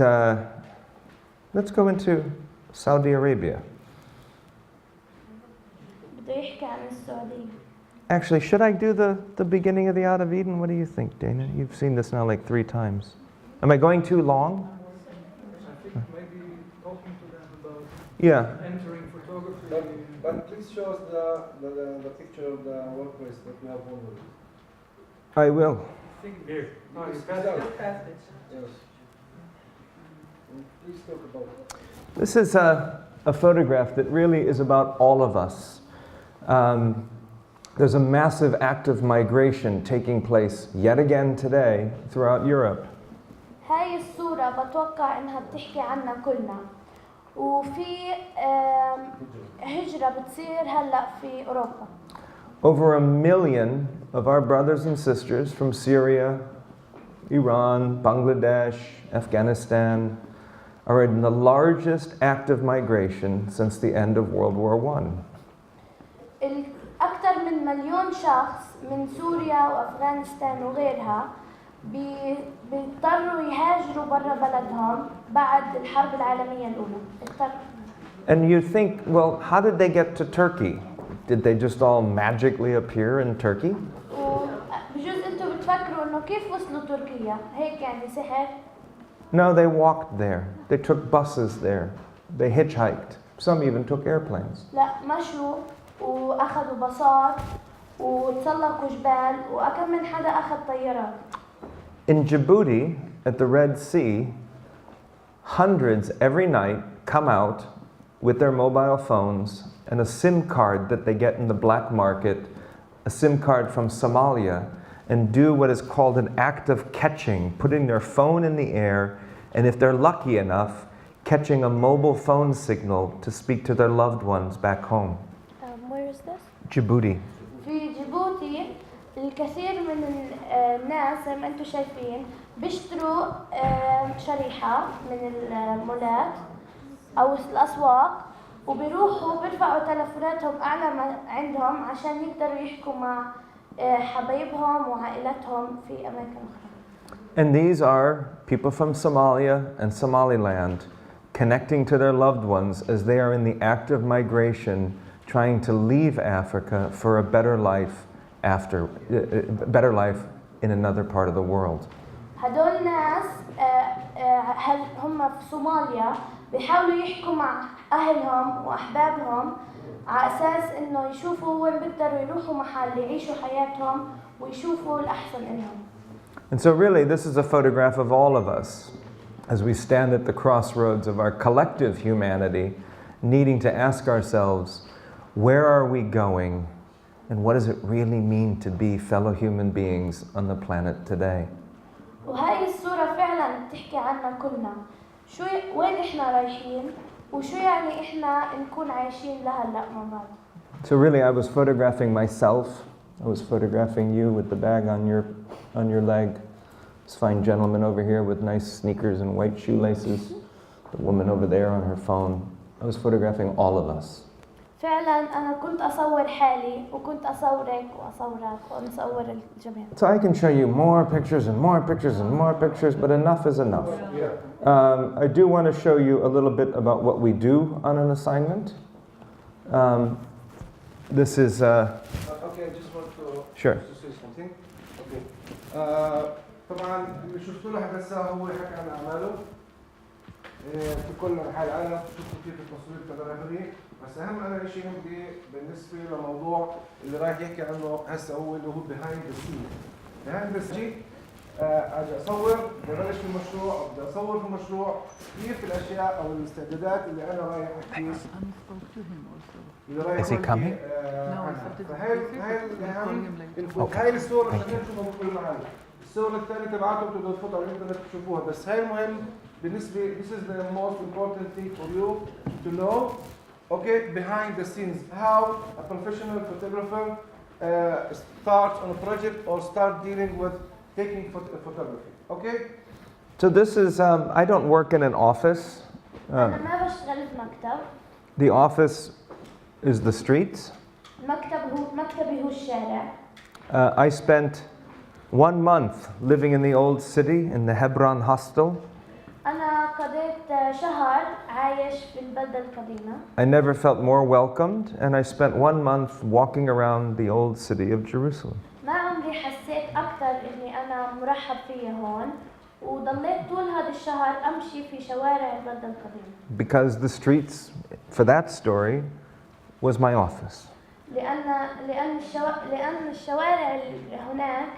let's go into Saudi Arabia. بده يحكي عن السعودية. Actually, should I do the beginning of the Out of Eden? What do you think, Dana? You've seen this now like 3 times. Am I going too long? I think maybe talking to them about entering photography. But please show us the picture of the workplace that we have already. I will. I think here. No, Please, it's past it. Yes. Please talk about it. This is a photograph that really is about all of us. There's a massive act of migration taking place yet again today throughout Europe. هاي الصورة بتوقع إنها بتحكي عنا كلنا وفي هجرة بتصير هلا في أوروبا. Over 1 million of our brothers and sisters from Syria, Iran, Bangladesh, Afghanistan are in the largest active migration since the end of World War I. أكثر من 1,000,000 شخص من سوريا وأفغانستان وغيرها بيضطروا يهاجروا برا بلدهم بعد الحرب العالمية الأولى. And you think, well, how did they get to Turkey? Did they just all magically appear in Turkey? بجوز انتم بتفكروا انه كيف وصلوا تركيا؟ هيك يعني سحر؟ No, they walked there. They took buses there. They hitchhiked. Some even took airplanes. لا مشوا واخذوا باصات وتسلقوا جبال وكم من حدا اخذ طيارات. In Djibouti, at the Red Sea, hundreds every night come out with their mobile phones and a SIM card that they get in the black market, a SIM card from Somalia, and do what is called an act of catching, putting their phone in the air, and if they're lucky enough, catching a mobile phone signal to speak to their loved ones back home. Where is this? Djibouti. في جيبوتي الكثير من الناس زي ما انتم شايفين بيشتروا شريحة من المولات أو الأسواق وبيروحوا بيرفعوا تلفوناتهم أعلى ما عندهم عشان يقدروا يحكوا مع حبايبهم وعائلتهم في أماكن أخرى. And these are people from Somalia and Somaliland connecting to their loved ones as they are in the act of migration, trying to leave Africa for a better life in another part of the world. هدول ناس هم في صوماليا بيحاولوا يحكوا مع أهلهم وأحبابهم على أساس إنه يشوفوا وين بيقدروا يروحوا محل يعيشوا حياتهم ويشوفوا الأحسن إلهم. And so really this is a photograph of all of us as we stand at the crossroads of our collective humanity, needing to ask ourselves, where are we going and what does it really mean to be fellow human beings on the planet today? وهاي الصورة فعلا بتحكي عنا كلنا. وين إحنا رايحين وشو يعني إحنا نكون عايشين لهلا مع بعض. So really I was photographing myself. I was photographing you with the bag on your leg. This fine gentleman over here with nice sneakers and white shoelaces. The woman over there on her phone. I was photographing all of us. فعلا أنا كنت أصور حالي وكنت أصورك وأصورك ونصور الجميع. So I can show you more pictures and more pictures and more pictures, but enough is enough. I do want to show you a little bit about what we do on an assignment. This is... Okay, I just want Sure. to say something. Okay. طبعا اللي شفتوا له هسه هو حكى عن أعماله في كل أنحاء العالم. شفتوا كيف التصوير فوتوغرافي. بس أهم أنا شيء عندي بالنسبة للموضوع اللي رايح يحكي عنه هسه هو اللي هو behind the scene. behind the scene أجي أصور ببلش في المشروع أو بدي أصور في المشروع كيف الأشياء أو الاستعدادات اللي أنا رايح أحكي. Is he coming? هاي الصورة اللي نشوفها بكل محل. الصورة الثانية تبعتهم تقدروا تفوتوا على الإنترنت تشوفوها. بس هاي المهم بالنسبة this is the most important thing for you to know. Okay, behind the scenes, how a professional photographer starts on a project or start dealing with taking photography. Okay. So this is I don't work in an office. أنا ما بشتغل في مكتب. The office is the streets. مكتبي هو الشارع. I spent 1 month living in the old city in the Hebron hostel. أنا قضيت شهر عايش في البلدة القديمة. I never felt more welcomed, and I spent 1 month walking around the old city of Jerusalem. ما عمري حسيت أكثر إني أنا مرحب فيا هون، وضليت طول هذا الشهر أمشي في شوارع البلدة القديمة. Because the streets, for that story, was my office. لأن الشوارع هناك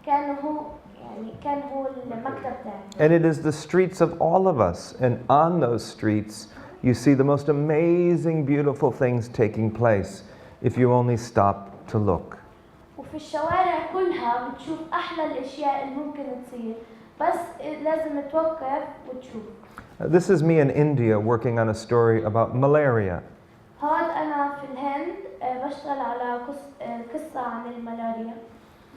كان هو المكتب تاعي. And it is the streets of all of us, and on those streets you see the most amazing, beautiful things taking place if you only stop to look. وفي الشوارع كلها بتشوف أحلى الأشياء اللي ممكن تصير، بس لازم توقف وتشوف. This is me in India working on a story about malaria. هاد أنا في الهند بشتغل على قصة عن الملاريا.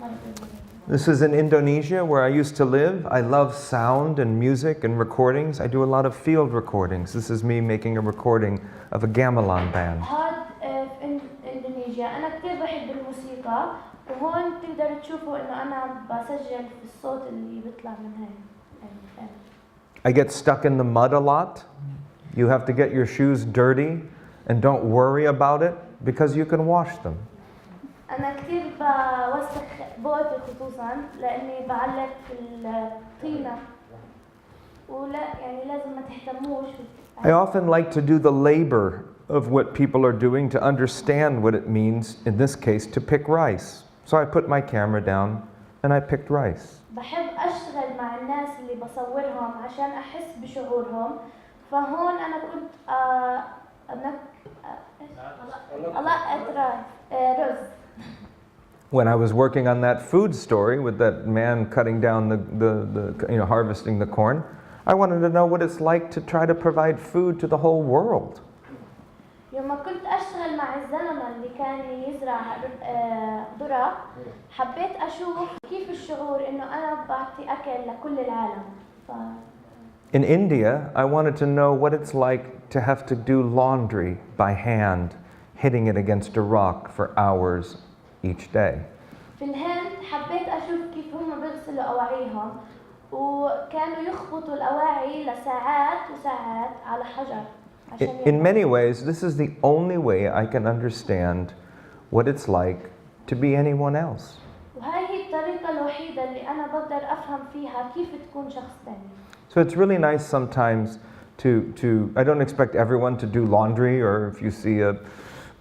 مرض الملاريا. This is in Indonesia where I used to live. I love sound and music and recordings. I do a lot of field recordings. This is me making a recording of a gamelan band. هاد في إندونيسيا أنا كتير بحب الموسيقى وهون تقدروا تشوفوا إنه أنا بسجل في الصوت اللي بيطلع من هاي. I get stuck in the mud a lot. You have to get your shoes dirty and don't worry about it because you can wash them. أنا كتير بوسخ بوتي خصوصاً لأني بعلق في الطينة ولا يعني لازم ما تهتموش. I often like to do the labor of what people are doing to understand what it means, in this case, to pick rice. So I put my camera down and I picked rice. بحب أشتغل مع الناس اللي بصورهم عشان أحس بشعورهم. فهون أنا كنت رز. When I was working on that food story with that man cutting down the harvesting the corn, I wanted to know what it's like to try to provide food to the whole world. يوم كنت أشتغل مع الزلمة اللي كان يزرع ذرة حبيت أشوف كيف الشعور إنه أنا بعطي أكل لكل العالم. In India, I wanted to know what it's like to have to do laundry by hand, hitting it against a rock for hours each day. في الهند حبيت أشوف كيف هم بيغسلوا أواعيهم وكانوا يخبطوا الأواعي لساعات وساعات على حجر. In many ways, this is the only way I can understand what it's like to be anyone else. وهاي هي الطريقة الوحيدة اللي أنا بقدر أفهم فيها كيف تكون شخص تاني. So it's really nice sometimes to I don't expect everyone to do laundry, or if you see a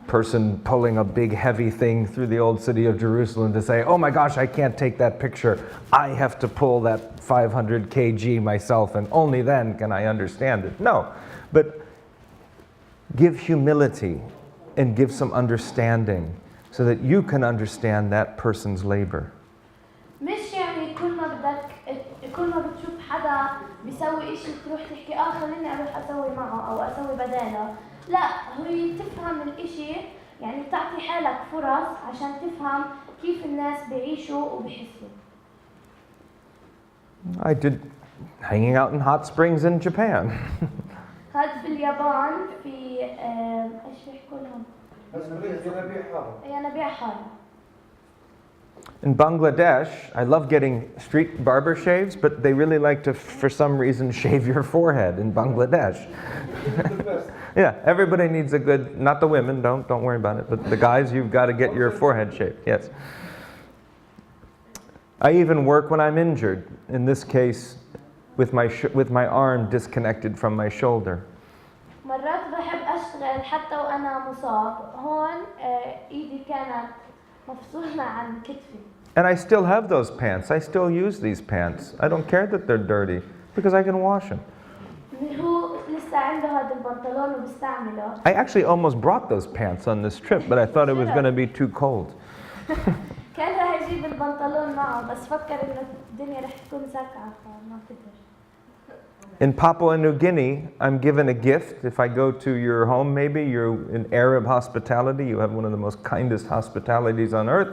person pulling a big heavy thing through the old city of Jerusalem to say, oh my gosh, I can't take that picture. I have to pull that 500 kg myself and only then can I understand it. No, but give humility and give some understanding so that you can understand that person's labor. مش يعني كل ما بتشوف حدا بيسوي إشي تروح تحكي خليني أروح أسوي معه أو أسوي بداله. لا، هي تفهم الإشي يعني تعطي حالك فرص عشان تفهم كيف الناس بيعيشوا وبيحسوا. I did hanging out in hot springs in Japan. هاد في اليابان في ايش بيحكوا لهم؟ ينابيع حارة. In Bangladesh, I love getting street barber shaves, but they really like to, for some reason, shave your forehead in Bangladesh. Yeah, everybody needs a good, not the women, don't worry about it, but the guys, you've got to get your forehead shaved, yes. I even work when I'm injured, in this case, with my arm disconnected from my shoulder. مرات بحب أشتغل حتى وأنا مصاب. هون إيدي كانت مفصولة عن كتفي. And I still have those pants. I still use these pants. I don't care that they're dirty because I can wash them. هو لسه عنده هذا البنطلون وبستعمله. I actually almost brought those pants on this trip, but I thought it was going to be too cold. كان راح يجيب البنطلون معه بس فكر إنه الدنيا رح تكون ساقعة فما قدر. In Papua New Guinea, I'm given a gift. If I go to your home, maybe you're in Arab hospitality, you have one of the most kindest hospitalities on earth.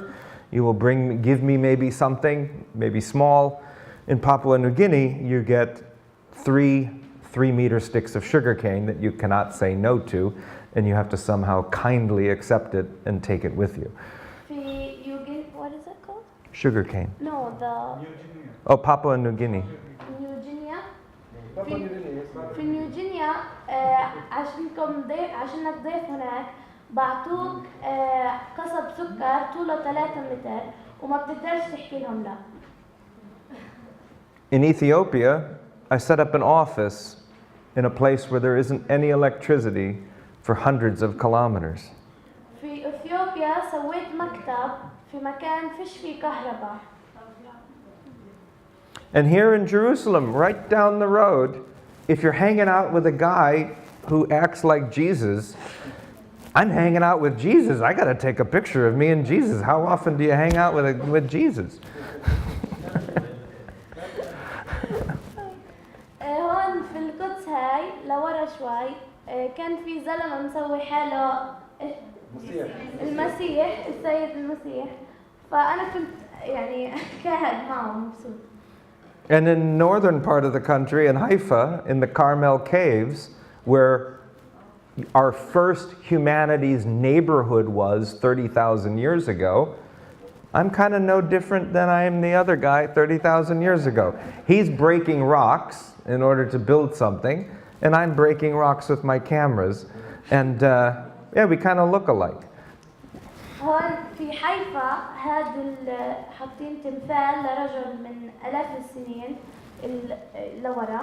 You will give me maybe something, maybe small. In Papua New Guinea, you get 3-meter sticks of sugarcane that you cannot say no to, and you have to somehow kindly accept it and take it with you. What is it called? Sugarcane. No, Oh, Papua New Guinea. في نيوجينيا عشانك ضيف هناك بعطوك قصب سكر طوله 3 متر وما بتقدرش تحكي لهم لا. In Ethiopia, I set up an office in a place where there isn't any electricity for hundreds of kilometers. في إثيوبيا سويت مكتب في مكان فيش فيه كهرباء. And here in Jerusalem, right down the road, if you're hanging out with a guy who acts like Jesus, I'm hanging out with Jesus. I got to take a picture of me and Jesus. How often do you hang out with Jesus? هون في القدس هاي لورا شوي كان في زلمة مسوي حاله المسيح السيد المسيح فأنا كنت يعني قاعد معه مبسوط. And in northern part of the country, in Haifa, in the Carmel Caves, where our first humanities neighborhood was 30,000 years ago, I'm kind of no different than I am the other guy 30,000 years ago. He's breaking rocks in order to build something, and I'm breaking rocks with my cameras. And yeah, we kind of look alike. هون في حيفا حاطين تمثال لرجل من آلاف السنين لورا.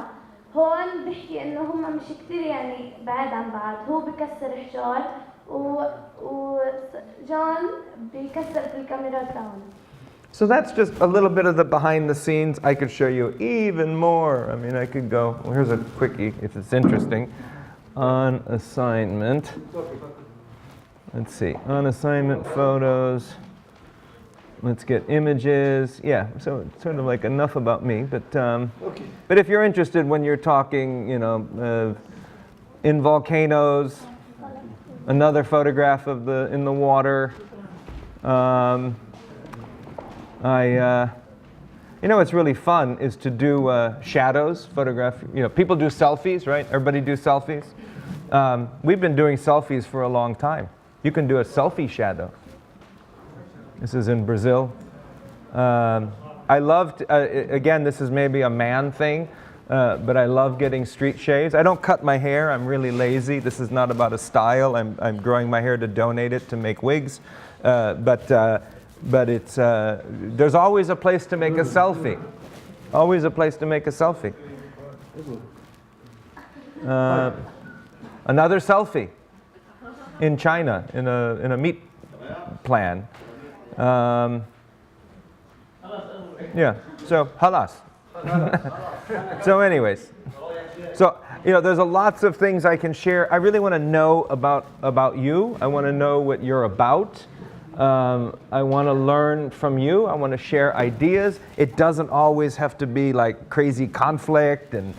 هون بحكي انه هم مش كتير يعني بعاد عن بعض. هو بكسر حجار وجون بكسر في الكاميرات لهون. So that's just a little bit of the behind the scenes. I could show you even more. I mean, I could go, well, here's a quickie if it's interesting. On assignment. Let's see, on assignment photos. Let's get images. Yeah, so it's sort of like enough about me. But if you're interested when you're talking, you know, in volcanoes, another photograph of in the water. You know what's really fun is to do shadows, photograph. You know, people do selfies, right? Everybody do selfies. We've been doing selfies for a long time. You can do a selfie shadow. This is in Brazil. I loved, again, this is maybe a man thing, but I love getting street shaves. I don't cut my hair. I'm really lazy. This is not about a style. I'm growing my hair to donate it to make wigs. But it's, there's always a place to make a selfie. Always a place to make a selfie. Another selfie in China, in a meat plan. Yeah, so halas. So anyways, so you know, there's lots of things I can share. I really want to know about you. I want to know what you're about. I want to learn from you. I want to share ideas. It doesn't always have to be like crazy conflict and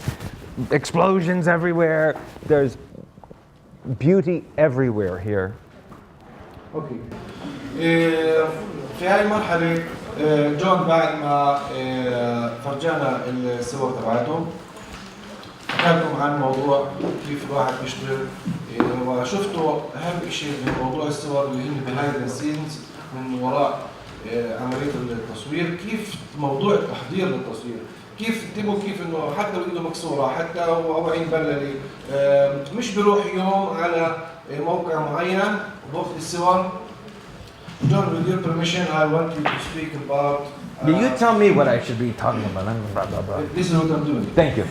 explosions everywhere. There's beauty everywhere here. اوكي. في هاي المرحلة جون بعد ما فرجانا الصور تبعته حكى لكم عن موضوع كيف الواحد بيشتغل وشفتوا أهم شيء من موضوع الصور اللي هن behind the scenes من وراء عملية التصوير كيف موضوع التحضير للتصوير كيف انتبهوا كيف انه حتى لو ايده مكسوره حتى او عين بللي مش بيروح يوم على موقع معين وباخذ الصور. John, with your permission, I want you to speak about. You tell me what I should be talking about. Blah, blah, blah. This is what I'm doing. Thank you.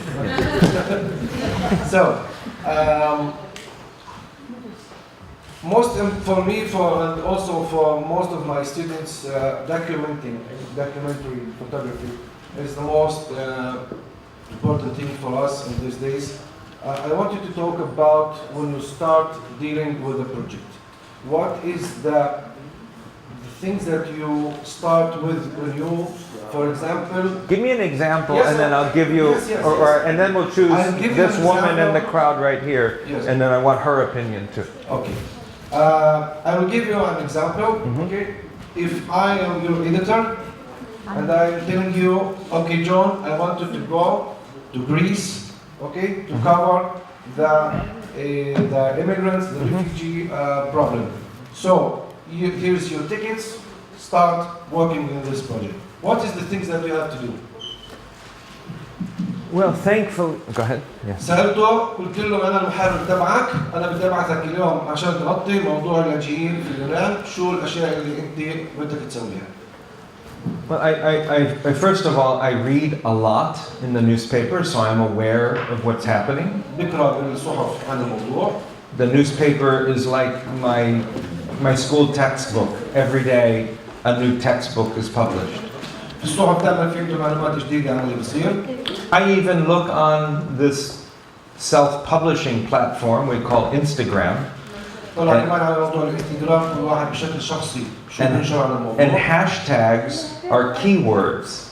So, for me, and also for most of my students, documentary photography is the most important thing for us in these days. I want you to talk about when you start dealing with a project. What is the things that you start with when you, for example... Give me an example, yes, and then I'll give you, and then we'll choose this woman in the crowd right here, yes. And then I want her opinion too. Okay. I will give you an example. Okay. If I am your editor, and I'm telling you, okay, John, I want you to go to Greece, okay, to cover the immigrants, the refugee problem. So here's your tickets. Start working in this project. What is the things that you have to do? Well, thankfully, go ahead. Yes. سألته قلت له أنا المحرر تبعك أنا بدي أبعثك اليوم عشان تغطي موضوع اللاجئين في اليونان شو الأشياء اللي أنت بدك تسويها. Well, I first of all, I read a lot in the newspaper, so I'm aware of what's happening. بقرأ بالصحف عن الموضوع. The newspaper is like my school textbook. Every day, a new textbook is published. في الصحف دائما في عنده معلومات جديدة عن اللي بصير. I even look on this self-publishing platform we call Instagram. طلع كمان على موضوع الانستغرام كل واحد بشكل شخصي شو بينشر عن الموضوع. And hashtags are keywords.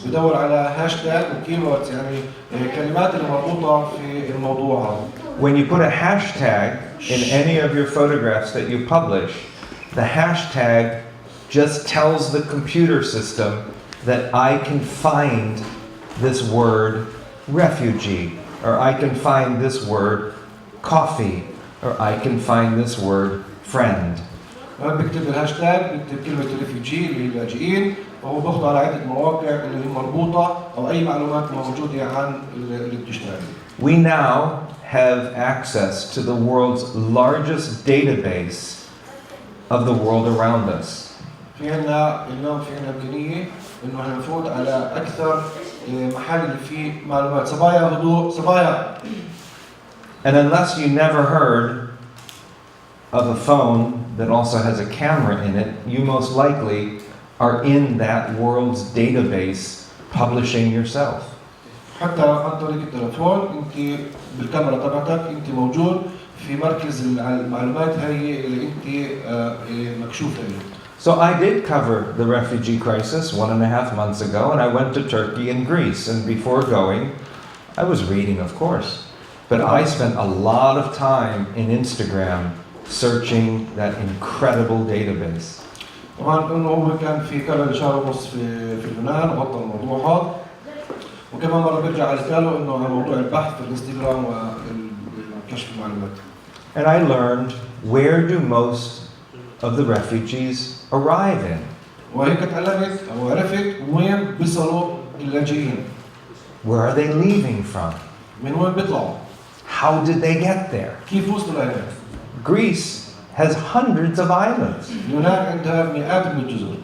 بدور على هاشتاج وكيوردز يعني كلمات اللي مربوطة في الموضوع هذا. When you put a hashtag in any of your photographs that you publish, the hashtag just tells the computer system that I can find this word refugee, or I can find this word coffee, or I can find this word friend. لما بكتب الهاشتاج بكتب كلمة ريفيجي اللي هي اللاجئين وهو بياخذ على عدة مواقع اللي هي مربوطة أو أي معلومات موجودة عن اللي بتشتغل. We now have access to the world's largest database of the world around us. في عنا اليوم في عنا إمكانية إنه إحنا نفوت على أكثر محل اللي فيه معلومات. صبايا هدوء صبايا. And unless you never heard of a phone that also has a camera in it, you most likely are in that world's database publishing yourself. حتى عن طريق التلفون أنت بالكاميرا تبعتك أنت موجود في مركز المعلومات هي اللي أنت مكشوفة له. So I did cover the refugee crisis 1.5 months ago, and I went to Turkey and Greece. And before going, I was reading, of course, but I spent a lot of time in Instagram searching that incredible database. طبعا انه هو كان في كذا شهر ونص في اليونان وغطى الموضوع هذا وكمان مره بيرجع على قاله انه عن موضوع البحث في الانستغرام وكشف المعلومات. And I learned where do most of the refugees arrive in. وهيك تعلمت او عرفت وين بيصلوا اللاجئين. Where are they leaving from? من وين بيطلعوا؟ How did they get there? كيف وصلوا لهنا؟ Greece has hundreds of islands. اليونان عندها مئات من الجزر.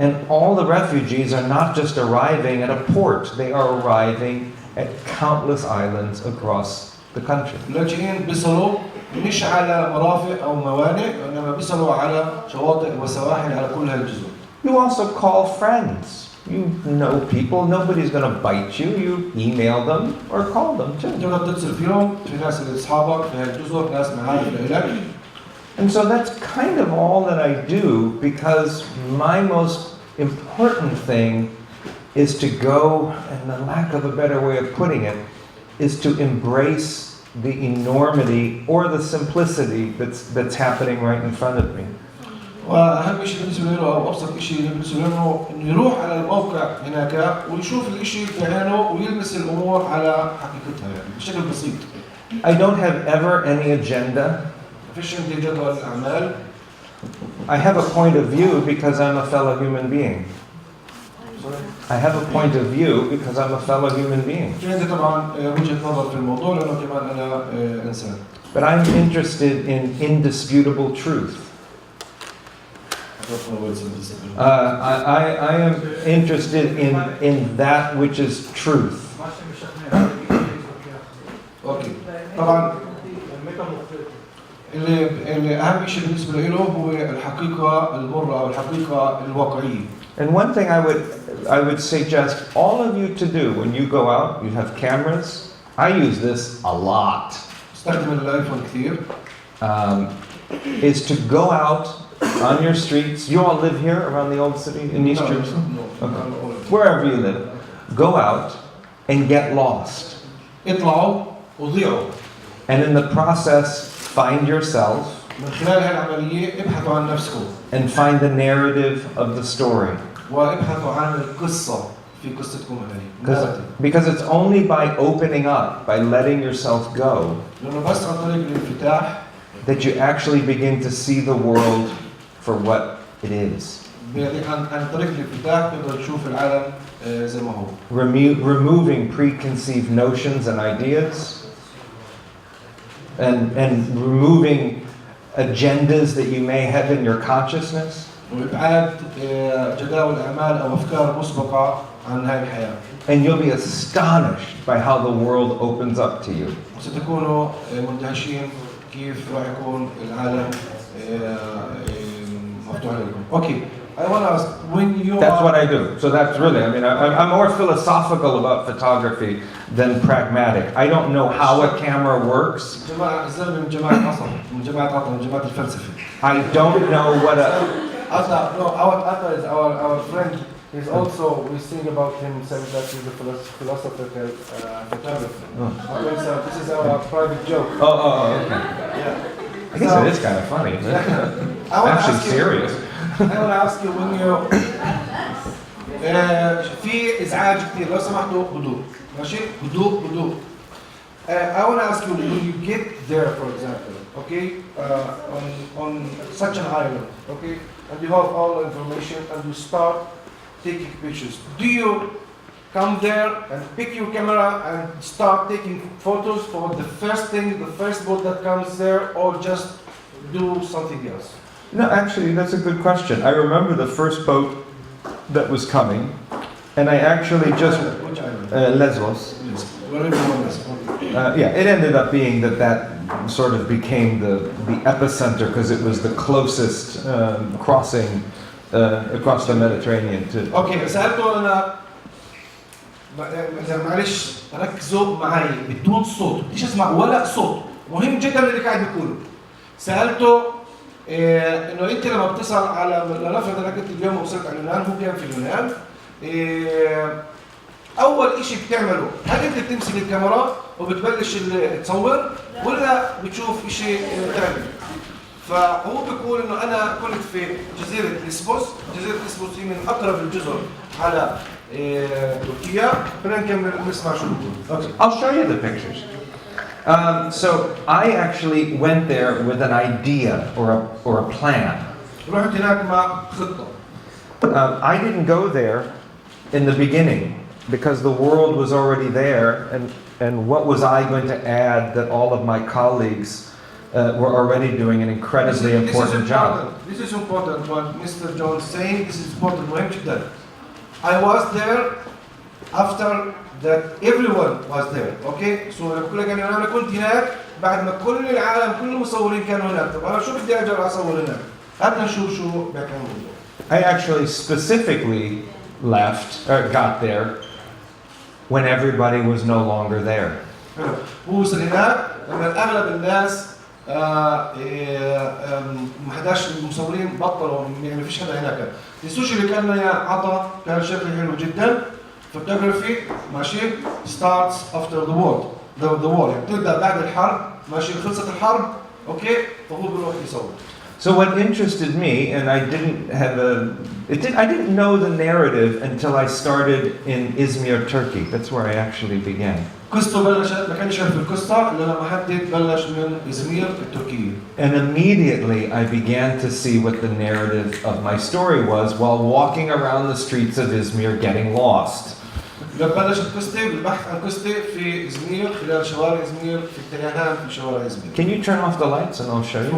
And all the refugees are not just arriving at a port, they are arriving at countless islands across the country. اللاجئين بيصلوا مش على مرافق او موانئ انما بيصلوا على شواطئ وسواحل على كل هالجزر. You also call friends. You know people, nobody's going to bite you. You email them or call them too. تقدر تتصل فيهم في ناس اللي اصحابك في هالجزر ناس معارف لإلك. And so that's kind of all that I do because my most important thing is to go, and the lack of a better way of putting it, is to embrace the enormity or the simplicity that's happening right in front of me. واهم شيء بالنسبه له او ابسط شيء بالنسبه له انه يروح على الموقع هناك ويشوف الشيء بعينه ويلمس الامور على حقيقتها يعني بشكل بسيط. I don't have ever any agenda. فيش عندي جدول اعمال. I have a point of view because I'm a fellow human being. I have a point of view because I'm a fellow human being. في عندي طبعا وجهه نظر في الموضوع لانه كمان انا انسان. But I'm interested in indisputable truth. I am interested in that which is truth. اوكي طبعا اللي اهم شيء بالنسبه له هو الحقيقه المره او الحقيقه الواقعيه. And one thing I would suggest all of you to do when you go out, you have cameras. I use this a lot. استخدم الايفون كثير. Is to go out on your streets. You all live here around the old city in East Jerusalem? No. Okay. Wherever you live. Go out and get lost. اطلعوا وضيعوا. And in the process, find yourself. من خلال هالعملية ابحثوا عن نفسكم. And find the narrative of the story. وابحثوا عن القصة في قصتكم هذه. Because it's only by opening up, by letting yourself go, لأنه بس عن طريق الانفتاح that you actually begin to see the world for what it is. عن طريق الانفتاح تقدر تشوف العالم زي ما هو. Removing preconceived notions and ideas. And removing agendas that you may have in your consciousness. وإبعاد جداول أعمال أو أفكار مسبقة عن هذه الحياة. And you'll be astonished by how the world opens up to you. وستكونوا مندهشين كيف راح يكون العالم مفتوح لكم. Okay. I want to ask, when you That's what I do. So that's really, I mean, I'm more philosophical about photography than pragmatic. I don't know how a camera works. جماعة الزلمة من جماعة عصر من جماعة الفلسفة. I don't know what a... No, our is our friend He's also, we think about him saying that he's a philosophical photographer. Okay, so this is our private joke. Okay. Yeah. I guess it is kind of funny. Isn't it? I want to Actually ask you, serious. I want to ask you when you في ازعاج كتير لو سمحتوا هدوء ماشي هدوء I want to ask you when you get there for example okay on such an island okay and you have all the information and you start taking pictures do you come there and pick your camera and start taking photos for the first thing the first boat that comes there or just do something else? No, actually, that's a good question. I remember the first boat that was coming, and I actually just Which island? Lesbos. Whatever one is. Yeah, it ended up being that sort of became the epicenter because it was the closest crossing across the Mediterranean to. اوكي سالته انا معلش ركزوا معي بدون صوت بديش اسمع ولا صوت مهم جدا اللي قاعد بيقوله سالته انه انت لما بتصل على لنفرض انك انت اليوم وصلت على اليونان هو كان في اليونان اول شيء بتعمله هل انت بتمسك الكاميرا وبتبلش تصور ولا بتشوف شيء ثاني فهو بيقول انه انا كنت في جزيره ليسبوس هي من اقرب الجزر على تركيا خلينا نكمل نسمع شو بيقول. Okay, I'll show you the pictures. So I actually went there with an idea or a plan. رحت هناك مع خطه. I didn't go there in the beginning because the world was already there, and what was I going to add that all of my colleagues were already doing an incredibly important job. This is important what Mr. John is saying. This is important. مهم جدا. I was there after that everyone was there. Okay? So بقول لك انا كنت هناك بعد ما كل العالم كل المصورين كانوا هناك. طب انا شو بدي ارجع اصور هناك؟ هات نشوف شو بيعملوا. I actually specifically left or got there when everybody was no longer there. هو وصل هناك لما اغلب الناس ما حداش المصورين بطلوا يعني ما فيش حدا هناك. السوشي اللي كان يا عطا كان شكله حلو جدا. فوتوغرافي ماشي starts after the war يعني بتبدا بعد الحرب ماشي خلصت الحرب اوكي فهو بيروح يصور. So what interested me, and I didn't know the narrative until I started in Izmir, Turkey. That's where I actually began. قصته بلشت ما كانش يعرف القصه الا لما حدد بلش من ازمير التركيه. And immediately I began to see what the narrative of my story was while walking around the streets of Izmir getting lost. بلشت قصتي بالبحث عن قصتي في ازمير خلال شوارع ازمير في التيهان في شوارع ازمير. Can you turn off the lights and I'll show you?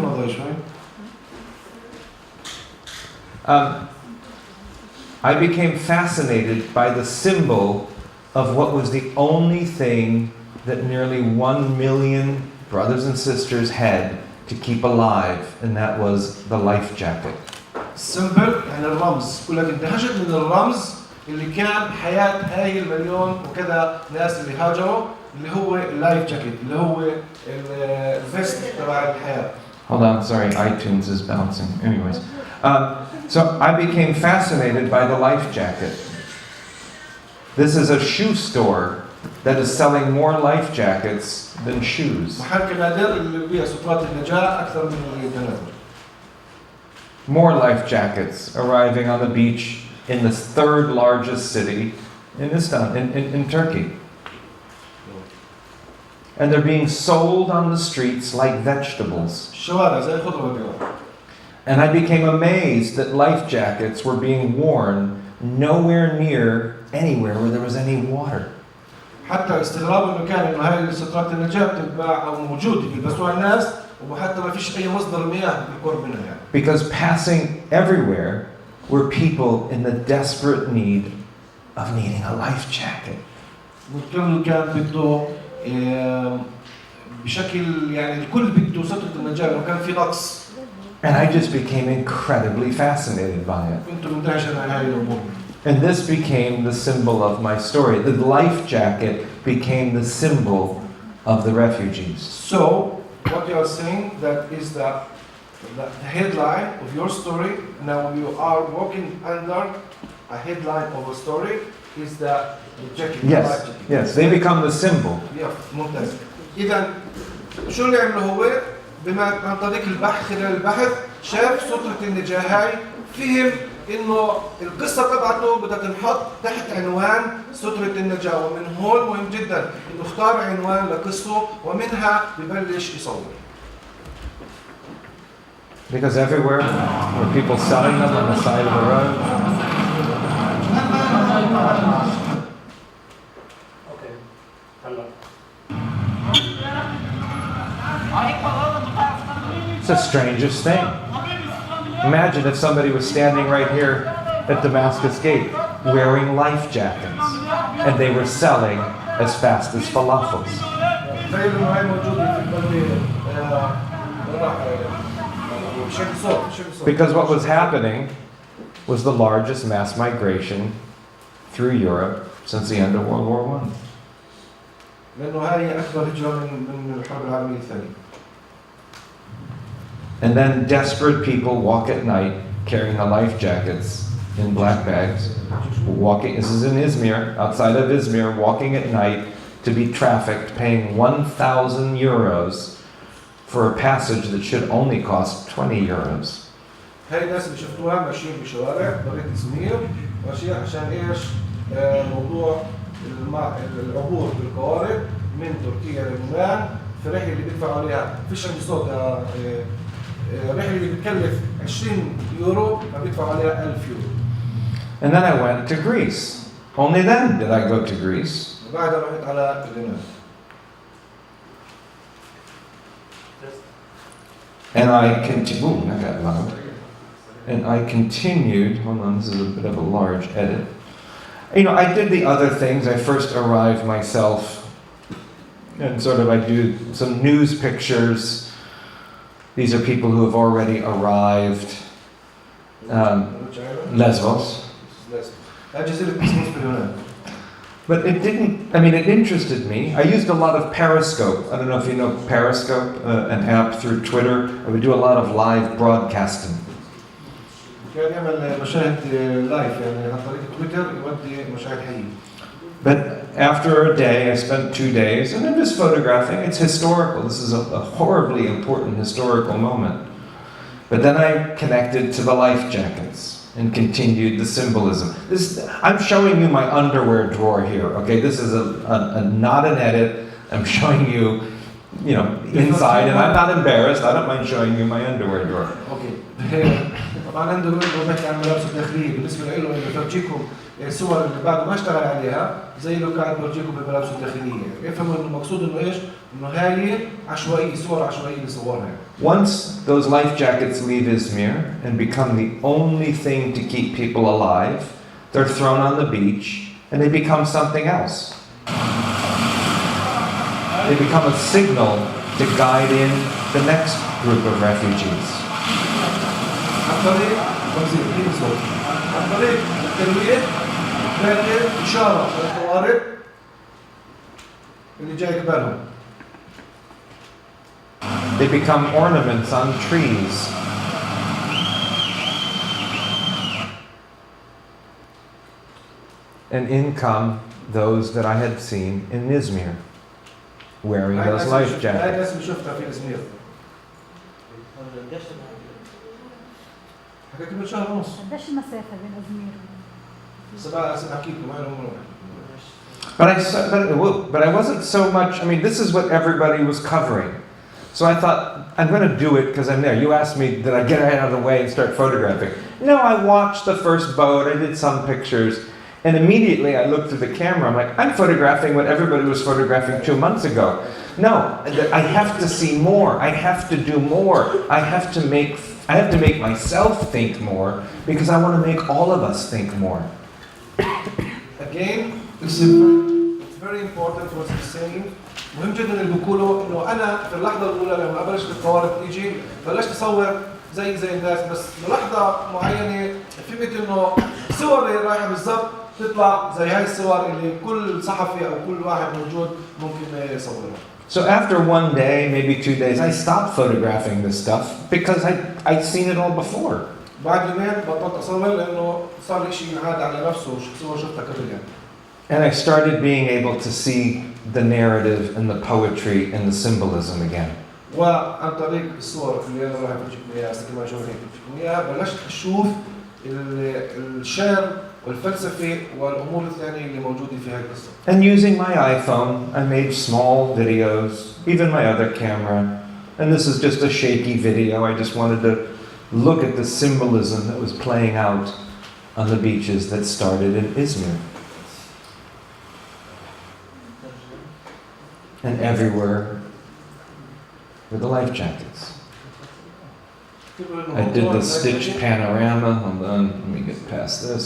I became fascinated by the symbol of what was the only thing that nearly 1 million brothers and sisters had to keep alive, and that was the life jacket. symbol يعني الرمز، بقول لك اندهشت من الرمز اللي كان حياة هاي المليون وكذا ناس اللي هاجروا اللي هو اللايف جاكيت اللي هو الفيست تبع الحياة. Hold on, sorry, iTunes is bouncing. Anyways. So I became fascinated by the life jacket. This is a shoe store that is selling more life jackets than shoes. محل كنادر اللي بيبيع سترات النجاة أكثر من الكنادر. More life jackets arriving on the beach in the third largest city in in Turkey. And they're being sold on the streets like vegetables. الشوارع زي الخضرة والبيضاء. And I became amazed that life jackets were being worn nowhere near anywhere where there was any water. حتى استغراب انه كان انه هاي سترات النجاة بتتباع او موجودة بيلبسوها الناس وحتى ما فيش اي مصدر مياه بيقرب منها يعني. Because passing everywhere were people in the desperate need of needing a life jacket. والكل كان بده بشكل يعني الكل بده سترة النجاة لو كان في نقص. And I just became incredibly fascinated by it. كنت مندهش عن هاي الامور. And this became the symbol of my story. The life jacket became the symbol of the refugees. So what you are saying that is that the headline of your story, now you are walking under a headline of a story, is the jacket. Yes, yes, they become the symbol. ممتاز. إذا شو اللي عمله هو؟ بما عن طريق البحث خلال البحث شاف سترة النجاة هاي، فهم إنه القصة تبعته بدها تنحط تحت عنوان سترة النجاة، ومن هون مهم جدا إنه اختار عنوان لقصته ومنها ببلش يصور. Because everywhere were people selling them on the side of the road. It's the strangest thing. Imagine if somebody was standing right here at Damascus Gate wearing life jackets and they were selling as fast as falafels. Because what was happening was the largest mass migration through Europe since the end of World War I. And then desperate people walk at night carrying the life jackets in black bags, walking, this is in Izmir, outside of Izmir, walking at night to be trafficked, paying 1,000 euros for a passage that should only cost 20 euros. هاي الناس اللي شفتوها ماشيين بشوارع برية إزمير ماشيين عشان إيش؟ موضوع العبور بالقوارب من تركيا لليونان، في الرحلة اللي بيدفعوا عليها فيش عندي صوت، الرحلة اللي بتكلف 20 يورو فبيدفعوا عليها 1000 يورو. And then I went to Greece. Only then did I go to Greece. وبعدها رحت على اليونان. And I continued, that got loud. And I continued, hold on, this is a bit of a large edit. You know, I did the other things. I first arrived myself, and sort of I do some news pictures. These are people who have already arrived. Lesbos. But it didn't, I mean, it interested me. I used a lot of Periscope. I don't know if you know Periscope, an app through Twitter. I would do a lot of live broadcasting. But after a day, I spent 2 days, and I'm just photographing. It's historical. This is a horribly important historical moment. But then I connected to the life jackets and continued the symbolism. I'm showing you my underwear drawer here, okay? This is not an edit. I'm showing you, inside, and I'm not embarrassed. I don't mind showing you my underwear drawer. Okay. طبعا عنده بحكي عن ملابسه الداخليه، بالنسبه له انه بفرجيكم الصور اللي بعده ما اشتغل عليها زي لو قاعد بفرجيكم بملابسه الداخليه، افهموا انه المقصود انه ايش؟ انه هاي عشوائيه، صور عشوائيه اللي صورها. Once those life jackets leave Izmir and become the only thing to keep people alive, they're thrown on the beach and they become something else. They become a signal to guide in the next group of refugees. عن طريق الترويج بتعطي إشارة للطوارئ اللي جاي قبالهم. They become ornaments on trees. And in come those that I had seen in Izmir, wearing those life jackets. حكيت من شهر ونص. قديش المسافة بين أزمير سبعة كيلو But I wasn't so much, I mean, this is what everybody was covering. So I thought, I'm going to do it because I'm there. You asked me, did I get out of the way and start photographing? No, I watched the first boat, I did some pictures, and immediately I looked through the camera, I'm like, I'm photographing what everybody was photographing 2 months ago. No, I have to see more, I have to do more, I have to make myself think more because I want to make all of us think more. Again, it's very important what he's saying. مهم جدا اللي بقوله انه انا في اللحظه الاولى لما بلشت الطوارئ تيجي بلشت اصور زي الناس، بس بلحظه معينه فهمت انه الصور اللي رايحه بالضبط تطلع زي هاي الصور اللي كل صحفي او كل واحد موجود ممكن يصورها. So after one day, maybe 2 days, I stopped photographing this stuff because I'd seen it all before. بعد يومين بطلت اصور لانه صار لي شيء عاد على نفسه صور شفتها قبل يعني. And I started being able to see the narrative and the poetry and the symbolism again. وعن طريق الصور اللي انا راح اجيب اياها كما شوفوا اياها بلشت اشوف الشعر والفلسفه والامور الثانيه اللي موجوده في هذه القصه. And using my iPhone, I made small videos, even my other camera. And this is just a shaky video. I just wanted to look at the symbolism that was playing out on the beaches that started in Izmir. And everywhere were the life jackets. I did the stitched panorama. Hold on, let me get past this.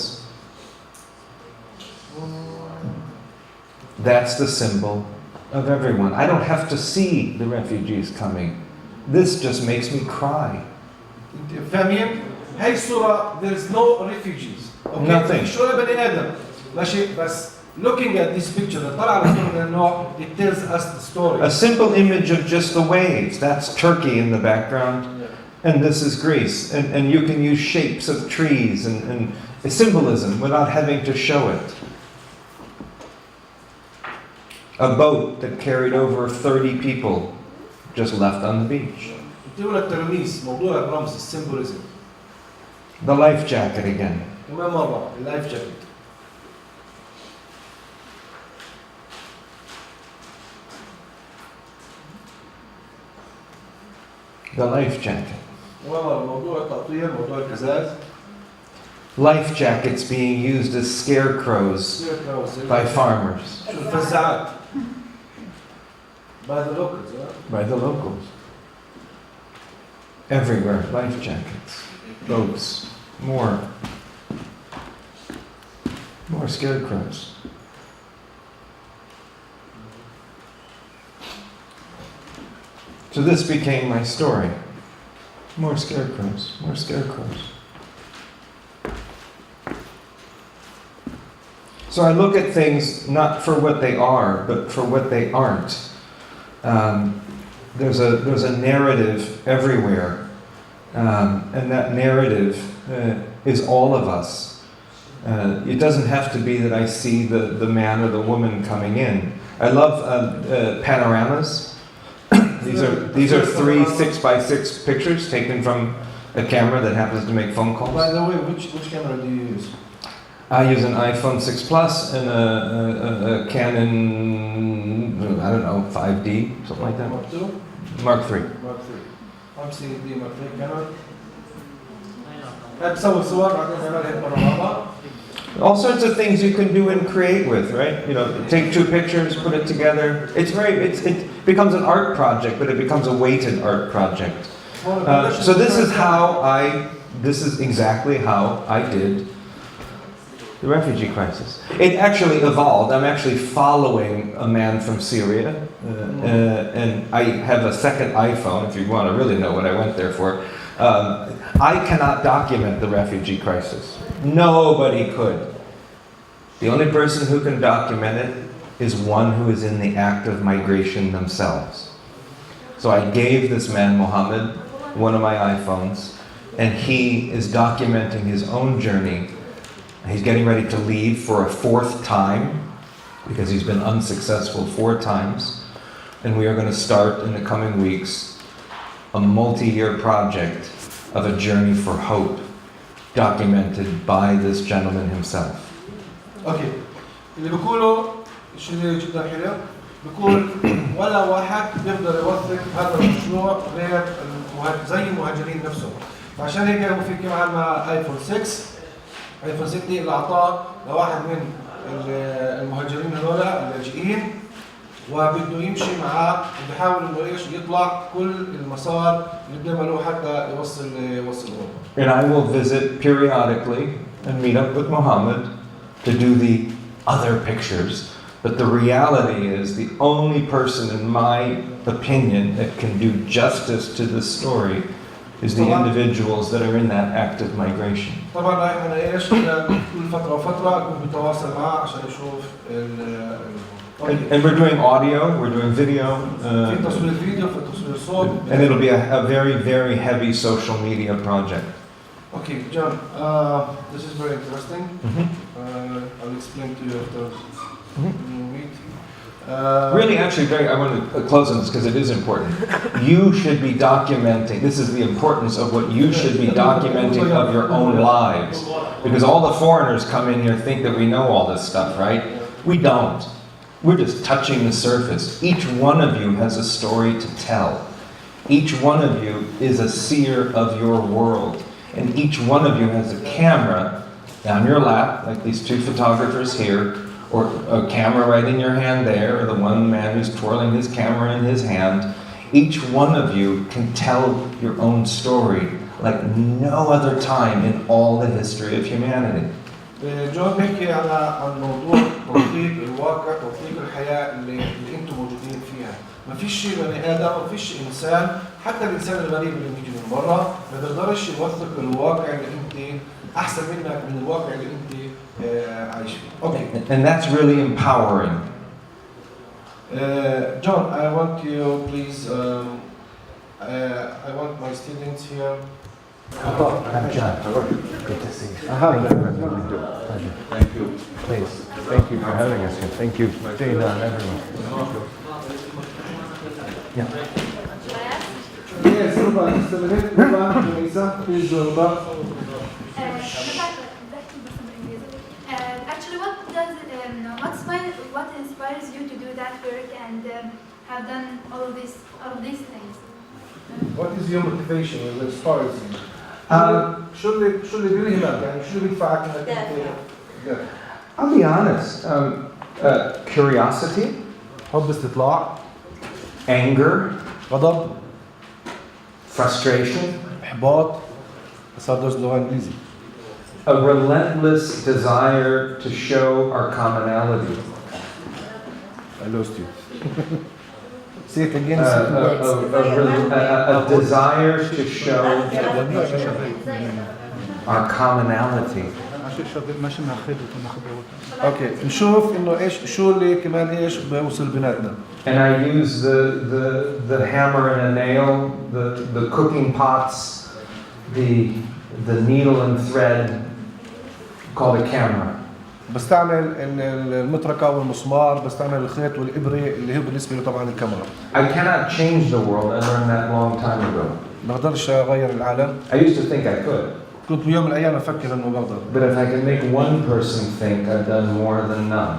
That's the symbol of everyone. I don't have to see the refugees coming. This just makes me cry. فاهمين؟ هاي الصورة there is no refugees. Okay? Nothing. مش ولا بني آدم. ماشي بس looking at this picture طلع على صورة من النوع it tells us the story. A simple image of just the waves. That's Turkey in the background. And this is Greece. And you can use shapes of trees and symbolism without having to show it. A boat that carried over 30 people just left on the beach. بتقول التلاميذ موضوع الرمز السيمبوليزم. The life jacket again. كمان مرة اللايف جاكيت. The life jacket. موضوع التقطير موضوع الكزاز. Life jackets being used as scarecrows by farmers. شو الفزاعات. By the locals. By the locals. Everywhere, life jackets, boats, more scarecrows. So this became my story. More scarecrows, more scarecrows. So I look at things not for what they are, but for what they aren't. There's a narrative everywhere, and that narrative is all of us. It doesn't have to be that I see the man or the woman coming in. I love panoramas. These are 3 6x6 pictures taken from a camera that happens to make phone calls. By the way, which camera do you use? I use an iPhone 6 Plus and a Canon, I don't know, 5D, something like that. Mark 2? Mark 3. Mark 3. I'm seeing the Mark 3 camera. بتصور صور بعدين نعمل هيك بانوراما. All sorts of things you can do and create with, right? You know, take 2 pictures, put it together. It becomes an art project, but it becomes a weighted art project. So this is exactly how I did the refugee crisis. It actually evolved. I'm actually following a man from Syria, and I have a second iPhone, if you want to really know what I went there for. I cannot document the refugee crisis. Nobody could. The only person who can document it is one who is in the act of migration themselves. So I gave this man, Mohammed, one of my iPhones, and he is documenting his own journey. He's getting ready to leave for a 4th time because he's been unsuccessful 4 times. And we are going to start in the coming weeks a multi-year project of a journey for hope documented by this gentleman himself. اوكي اللي بقوله شيء جدا حلو بقول ولا واحد بيقدر يوثق هذا المشروع غير زي المهاجرين نفسهم فعشان هيك هو في كمان مع ايفون 6 ايفون 6 اللي اعطاه لواحد من المهاجرين هذول اللاجئين وبده يمشي معاه وبيحاول انه ايش يطلع كل المسار اللي بيعملوه حتى يوصل اوروبا. And I will visit periodically and meet up with Mohammed to do the other pictures. But the reality is the only person, in my opinion, that can do justice to this story is the individuals that are in that act of migration. طبعا انا ايش كل فتره وفتره اكون بتواصل معه عشان اشوف And we're doing audio, we're doing video, في تصوير فيديو، في تصوير صوت. and it'll be a very, very heavy social media project. Okay, John, this is very interesting. I'll explain to you after you meet. Really, actually, I want to close on this because it is important. You should be documenting, this is the importance of what you should be documenting of your own lives. Because all the foreigners come in here think that we know all this stuff, right? We don't. We're just touching the surface. Each one of you has a story to tell. Each one of you is a seer of your world. And each one of you has a camera on your lap, like these two photographers here, or a camera right in your hand there, or the one man who's twirling his camera in his hand. Each one of you can tell your own story like no other time in all the history of humanity. جون بيحكي عن موضوع توثيق الواقع، توثيق الحياة اللي انتم موجودين فيها. ما فيش شيء بني آدم، ما فيش إنسان، حتى الإنسان الغريب اللي بيجي من برا ما بيقدرش يوثق الواقع اللي انت أحسن منك من الواقع اللي انت عايش فيه. Okay. And that's really empowering. John, I want you please. I want my students here. I'm John. Good to see you. Pleasure. Thank you. Please. Thank you for having us here. Thank you, Dana, and everyone. Yeah. Yes, Ruba, just a minute. Ruba, Lisa, please, Ruba. Actually, what inspires you to do that work and have done all of these things? What is your motivation? What inspires you? شو اللي بيلهمك يعني شو اللي بيدفعك انك انت I'll be honest. Curiosity, حب استطلاع، anger, غضب، frustration, احباط، صار درس لغة انجليزي. a relentless desire to show our commonality. I lost you. Say it again. A desire to show our commonality. Okay. نشوف إنه إيش شو اللي كمان إيش بيوصل بيناتنا. And I use the hammer and a nail, the cooking pots, the needle and thread called a camera. بستعمل المطرقة والمسمار، بستعمل الخيط والإبرة اللي هي بالنسبة له طبعا الكاميرا. I cannot change the world. I learned that a long time ago. بقدرش أغير العالم. I used to think I could. كنت بيوم من الأيام أفكر إنه بقدر. But if I can make one person think, I've done more than none.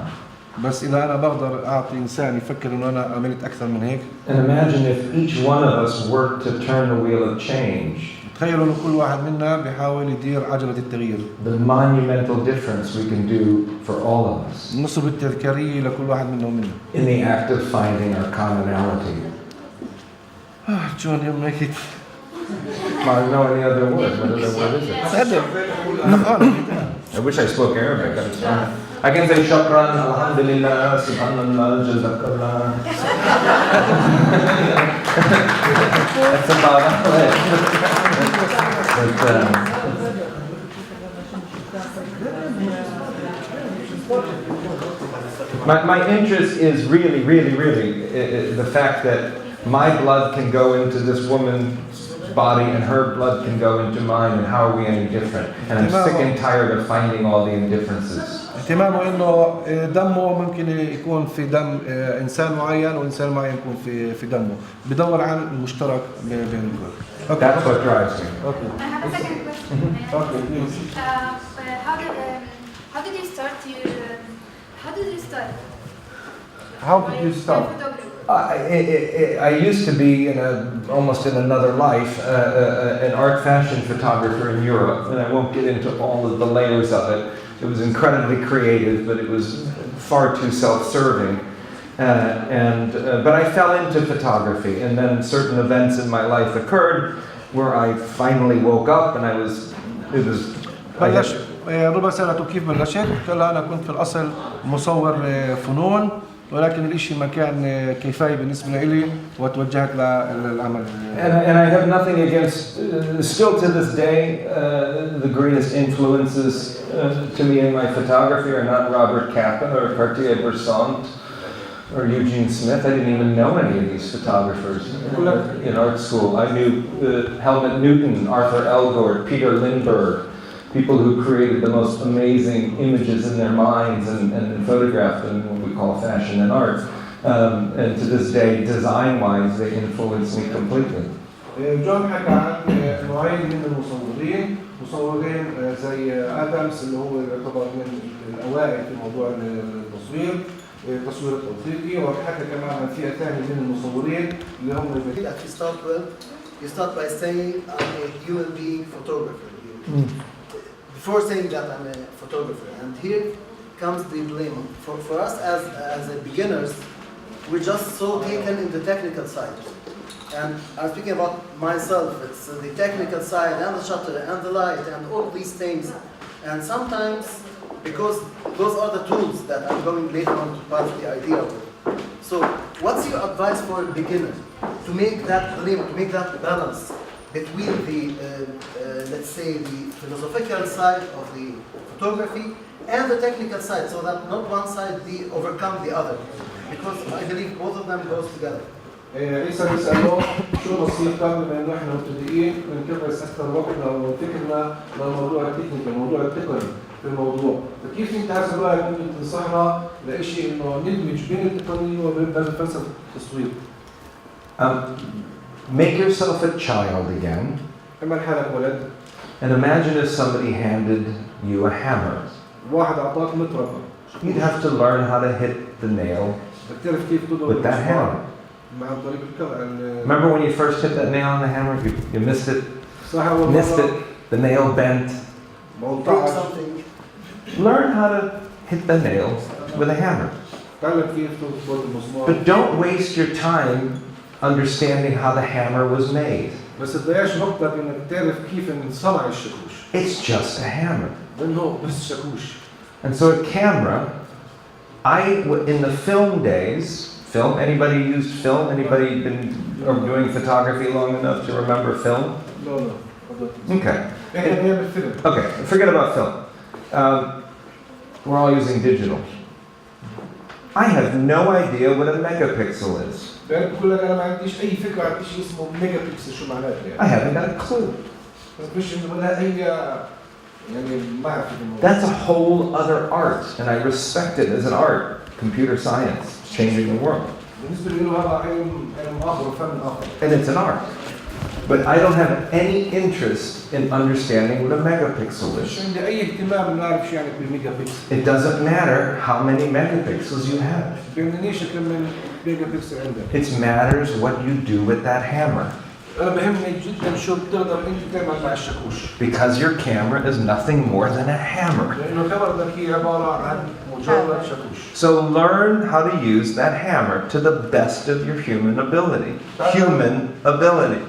بس إذا أنا بقدر أعطي إنسان يفكر إنه أنا عملت أكثر من هيك. And imagine if each one of us worked to turn the wheel of change. تخيلوا إنه كل واحد منا بيحاول يدير عجلة التغيير. The monumental difference we can do for all of us. النصب التذكارية لكل واحد منهم منا. In the act of finding our commonality. John, you make it. I don't know any other word. What other word is it? I wish I spoke Arabic. I can say shukran, alhamdulillah, subhanallah, jazakallah. That's about it. But, my interest is really the fact that my blood can go into this woman's body and her blood can go into mine, and how are we any different? And I'm sick and tired of finding all the indifferences. اهتمامه انه دمه ممكن يكون في دم انسان معين وانسان معين يكون في دمه، بدور عن المشترك بين الكل. That's what drives me. Okay. I have a second question. Okay, please. How did you start? How did you start? I used to be almost in another life, an art fashion photographer in Europe, and I won't get into all of the layers of it. It was incredibly creative, but it was far too self-serving. But I fell into photography, and then certain events in my life occurred where I finally woke up, and بلشت ربع سنة كيف بلشت؟ قال أنا كنت في الأصل مصور فنون، ولكن الإشي ما كان كفاية بالنسبة لي وتوجهت للعمل. And I have nothing against, still to this day, the greatest influences to me in my photography are not Robert Capa or Cartier-Bresson, or Eugene Smith. I didn't even know any of these photographers in art school. I knew Helmut Newton, Arthur Elgort, Peter Lindbergh, people who created the most amazing images in their minds and photographed them in what we call fashion and art. And to this day, design-wise, they influence me completely. جون حكى عن نوعين من المصورين، مصورين زي آدمز اللي هو يعتبر من الأوائل في موضوع التصوير، التصوير التوثيقي، وحكى كمان عن فئة ثانية من المصورين اللي هم You start by saying I'm a human being photographer. Before saying that I'm a photographer, and here comes the blame. For us as beginners, we're just so taken in the technical side. And I'm speaking about myself. It's the technical side and the shutter and the light and all these things. And sometimes, because those are the tools that I'm going later on to pass the idea with. So, what's your advice for a beginner to make that blame, to make that balance between the, let's say, the philosophical side of the photography and the technical side, so that not one side overcome the other? Because I believe both of them goes together. عيسى بيسأله شو نصيحتك بما انه احنا مبتدئين بنكرس اكثر وقتنا وفكرنا للموضوع التكنيكي، الموضوع التقني في الموضوع، فكيف انت هذا الوقت ممكن تنصحنا لشيء انه ندمج بين التقنيه وبين فلسفه التصوير؟ Make yourself a child again. اعمل حالك ولد. And imagine if somebody handed you a hammer. واحد اعطاك مطرقه. You'd have to learn how to hit the nail with that hammer. Remember when you first hit that nail on the hammer? You missed it. The nail bent. Learn how to hit the nails with a hammer. But don't waste your time understanding how the hammer was made. It's just a hammer. And so a camera, in the film days, anybody used film? Anybody been doing photography long enough to remember film? No. Okay. Okay, forget about film. We're all using digital. I have no idea what a megapixel is. I haven't got a clue. That's a whole other art, and I respect it as an art. Computer science, changing the world. And it's an art. But I don't have any interest in understanding what a megapixel is. It doesn't matter how many megapixels you have. It matters what you do with that hammer. Because your camera is nothing more than a hammer. So learn how to use that hammer to the best of your human ability. Human ability.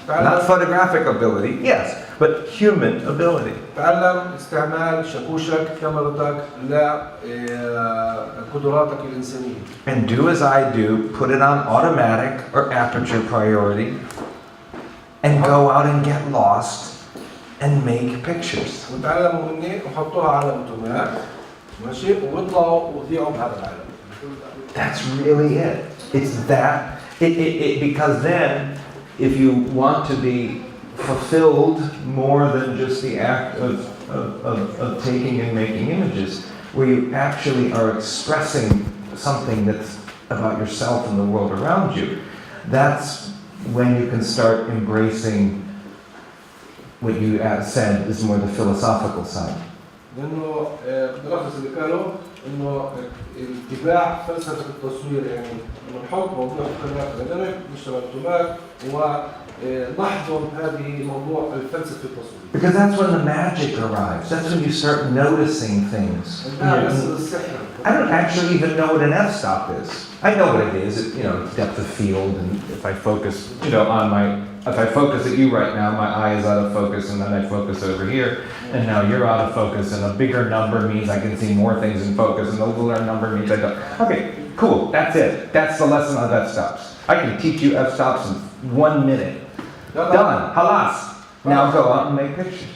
Not photographic ability, yes, but human ability. تعلم استعمال شاكوشك كاميرتك لقدراتك الإنسانية. And do as I do, put it on automatic or aperture priority, and go out and get lost and make pictures. وتعلموا مني وحطوها على اوتومات ماشي وبيطلعوا ويضيعوا بهذا العالم. That's really it. It's that because then if you want to be fulfilled more than just the act of taking and making images, where you actually are expressing something that's about yourself and the world around you, that's when you can start embracing what you said is more the philosophical side. لأنه بلخص اللي قاله إنه اتباع فلسفة التصوير يعني إنه نحط موضوع القناة بدنا نشتغل اوتومات ونحضن هذه موضوع الفلسفة التصوير. Because that's when the magic arrives. That's when you start noticing things. I don't actually even know what an f-stop is. I know what it is. It's depth of field, and if I focus, if I focus at you right now, my eye is out of focus, and then I focus over here, and now you're out of focus, and a bigger number means I can see more things in focus, and a littler number means I don't. Okay, cool. That's it. That's the lesson of f-stops. I can teach you f-stops in 1 minute. Done. Halas. Now go out and make pictures.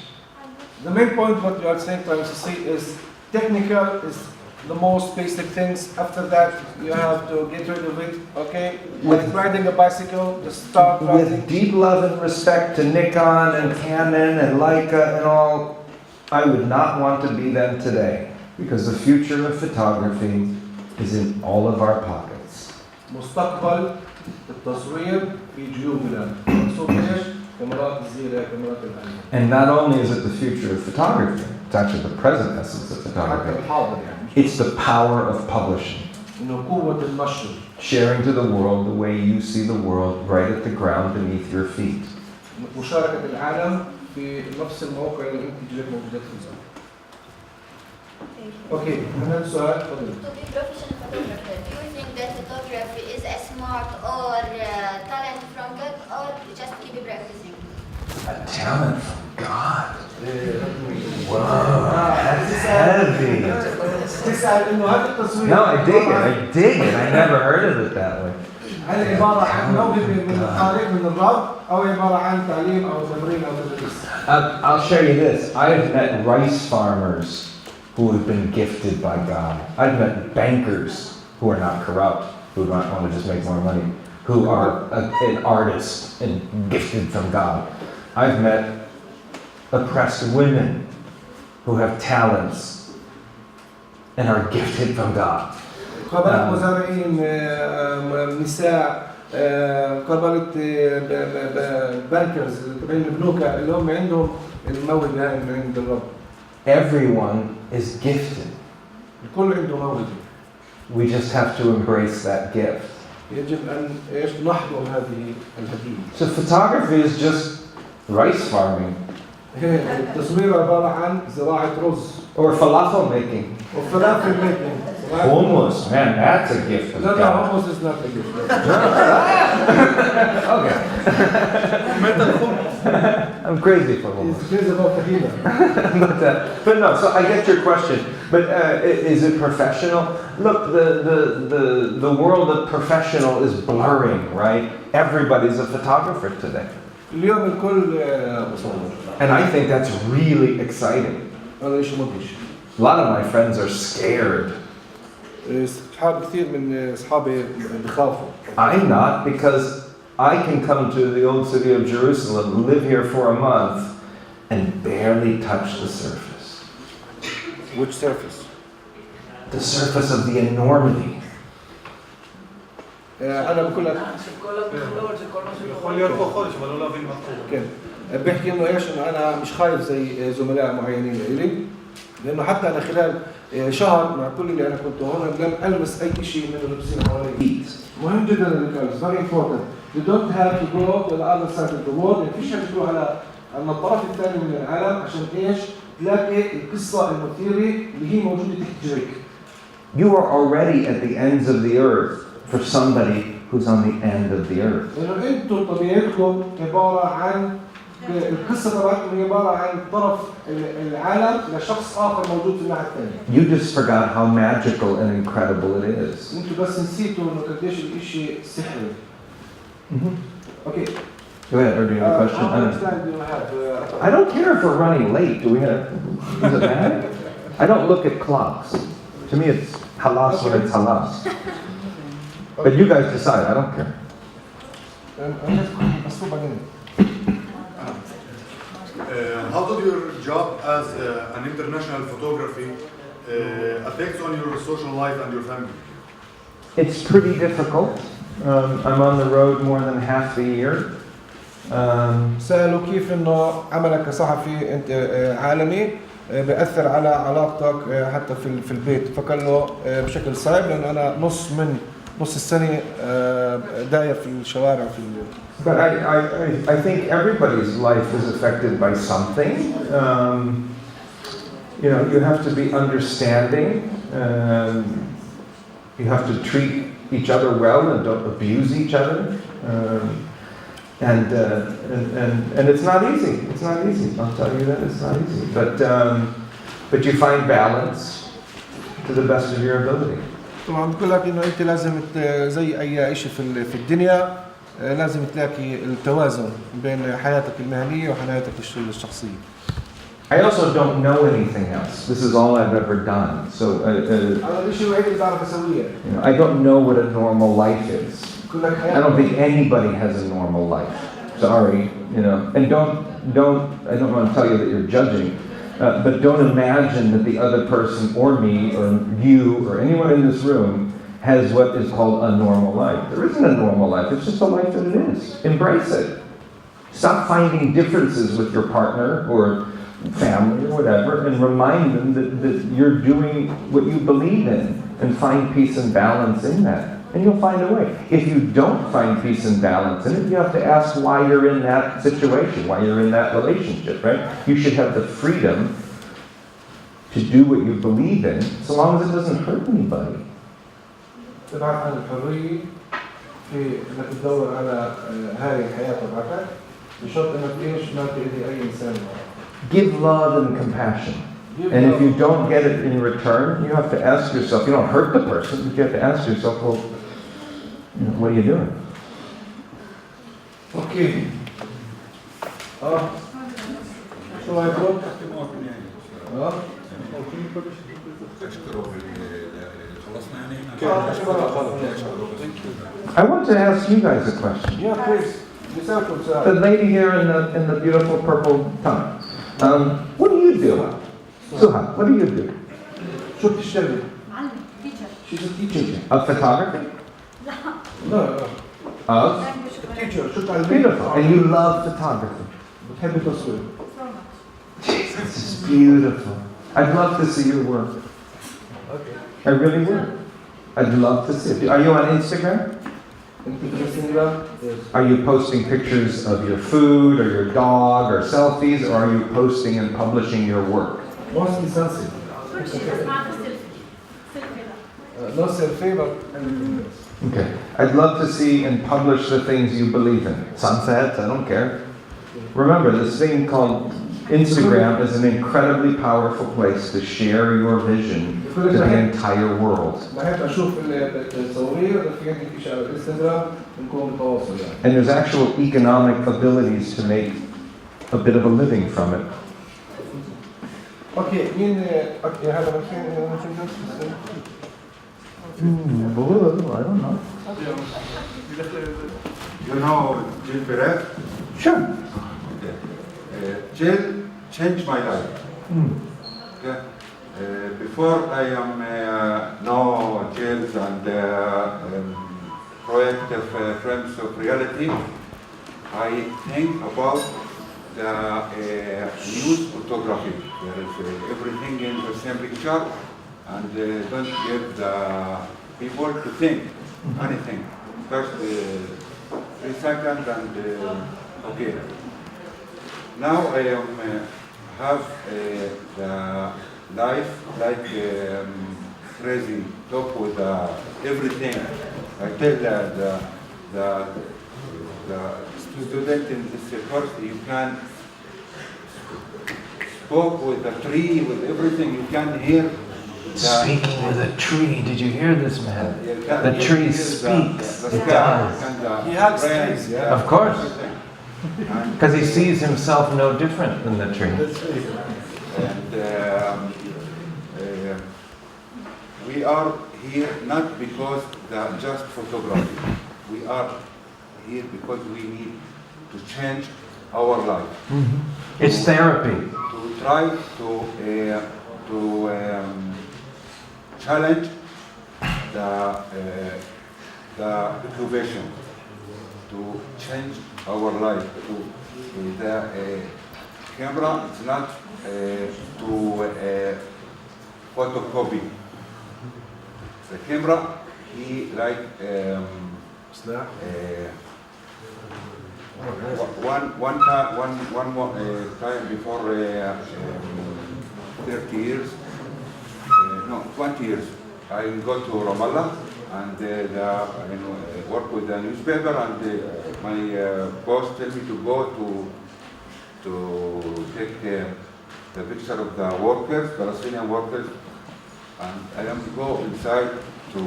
The main point what you are saying, trying to say, is technical is the most basic things. After that, you have to get rid of it, okay? Like riding a bicycle, just start riding. With deep love and respect to Nikon and Canon and Leica and all, I would not want to be them today, because the future of photography is in all of our pockets. مستقبل التصوير في جيوبنا. مقصود ايش؟ كاميرات صغيرة، كاميرات العين. And not only is it the future of photography, it's actually the present essence of حتى photography. الحاضر يعني. It's the power of publishing. إنه قوة النشر. Sharing to the world the way you see the world right at the ground beneath your feet. مشاركة العالم في نفس الموقع اللي انت جيت موجودة فيه. اوكي، هذا السؤال تفضل. To be professional photographer, do you think that photography is a smart or talent from God, or just keep practicing? A talent from God. Wow, that's heavy. تسأل إنه هذا التصوير. No, I dig it. I dig it. I never heard of it that way. هل عبارة عن موهبة من الخالق من الرب أو عبارة عن تعليم أو تمرين أو تدريس؟ I'll share you this. I've met rice farmers who have been gifted by God. I've met bankers who are not corrupt, who don't want to just make more money, who are an artist and gifted from God. I've met oppressed women who have talents and are gifted from God. قابلت مزارعين، نساء، قابلت بانكرز تبعين البنوك اللي هم عندهم الموهبة هاي من عند الرب. Everyone is gifted. الكل عنده موهبة. We just have to embrace that gift. يجب أن إيش نحضر هذه الهدية. So photography is just rice farming. التصوير عبارة عن زراعة رز. Or falafel making. وفلافل making. Hummus, man, that's a gift of No, God. hummus is not a gift. Okay. I'm crazy for hummus. It's crazy about tahina. but no, so I get your question. But is it professional? Look, the world of professional is blurring, right? Everybody's a photographer today. اليوم الكل مصور. And I think that's really exciting. هذا شيء مدهش. A lot of my friends are scared. أصحاب كثير من أصحابي بخافوا. I'm not, because I can come to the old city of Jerusalem, live here for a month, and barely touch the surface. Which surface? The surface of the enormity. أنا بقول لك. كان بحكي إنه إيش إنه أنا مش خايف زي زملاء معينين إلي، لأنه حتى أنا خلال شهر مع كل اللي أنا كنت هون لم ألمس أي شيء من اللي بصير حوالي. مهم جدا الكلام. Very important. You don't have to go to the other side of the world. مفيش حاجة تروح على الطرف الثاني من العالم عشان إيش؟ تلاقي القصة المثيرة اللي هي موجودة تحت جريك. You are already at the ends of the earth for somebody who's on the end of the earth. لأنه أنتم طبيعتكم عبارة عن القصة تبعتكم عبارة عن طرف العالم لشخص آخر موجود في الناحية الثانية. You just forgot how magical and incredible it is. أنتم بس نسيتوا إنه قديش الإشي سحري. Okay. Go ahead, or do you have a question? How much time do you have? I don't care if we're running late. Do we have? Is it bad? I don't look at clocks. To me, it's halas when it's halas. But you guys decide. I don't care. How did your job as an international photography affect on your social life and your family? It's pretty difficult. I'm on the road more than half the year. سألوا كيف إنه عملك كصحفي أنت عالمي بيأثر على علاقتك حتى في البيت، فقال له بشكل صعب لأن أنا نص السنة داير في الشوارع في But I think everybody's life is affected by something. You know, you have to be understanding. You have to treat each other well and don't abuse each other. And it's not easy. It's not easy. I'll tell you that it's not easy. But you find balance to the best of your ability. طبعا بقول لك إنه أنت لازم زي أي شيء في الدنيا لازم تلاقي التوازن بين حياتك المهنية وحياتك الشخصية. I also don't know anything else. This is all I've ever done. So هذا الشيء الوحيد اللي بعرف أسويه. I don't know what a normal life is. I don't think anybody has a normal life. Sorry, and I don't want to tell you that you're judging, but don't imagine that the other person or me or you or anyone in this room has what is called a normal life. There isn't a normal life. It's just a life that it is. Embrace it. Stop finding differences with your partner or family or whatever, and remind them that you're doing what you believe in, and find peace and balance in that. And you'll find a way. If you don't find peace and balance in it, you have to ask why you're in that situation, why you're in that relationship, right? You should have the freedom to do what you believe in, so long as it doesn't hurt anybody. تبعث عن الحرية في انك تدور على هذه الحياة تبعك بشرط انك تعيش ما تأذي أي إنسان. Give love and compassion. And if you don't get it in return, you have to ask yourself, you don't hurt the person, but you have to ask yourself, well, what are you doing? Okay. So I wrote. I want to ask you guys a question. Yeah, please. The lady here in the beautiful purple top. What do you do? Suha, what do you do? شو بتشتغلي؟ She's a teacher. Of photography? No. Of? Teacher. شو تعلمي؟ Beautiful. And you love photography. بتحبي التصوير. This is beautiful. I'd love to see your work. Okay. I really would. I'd love to see it. Are you on Instagram? Yes. Are you posting pictures of your food or your dog or selfies, or are you posting and publishing your work? Mostly selfie. No selfie, but anything else. Okay. I'd love to see and publish the things you believe in. Sunsets, I don't care. Remember, this thing called Instagram is an incredibly powerful place to share your vision to the entire world. بحب أشوف التصوير في عندك شيء على الانستغرام نكون بتواصل يعني. And there's actual economic abilities to make a bit of a living from it. Okay, مين أوكي هذا مكان I don't know. You know Jill Perez? Sure. Jill changed my life. Okay. Before I am no Jill's and project of Friends of Reality, I think about the news photography. There is everything in the same picture, and don't give the people to think anything. First 3 seconds and okay. Now I am have the life like crazy, talk with everything. I tell the student in this course, you can spoke with the tree, with everything. You can hear. Speaking with a tree. Did you hear this, man? The tree speaks. It does. He hugs trees, yeah. Of course. Because he sees himself no different than the tree. And we are here not because just photography. We are here because we need to change our life. It's therapy. To try to challenge the occupation, to change our life. The camera is not to photocopy. The camera, he like one time before 30 years, no 20 years, I go to Ramallah and work with the newspaper, and my boss tell me to go to take the picture of the workers, Palestinian workers, and I am go inside to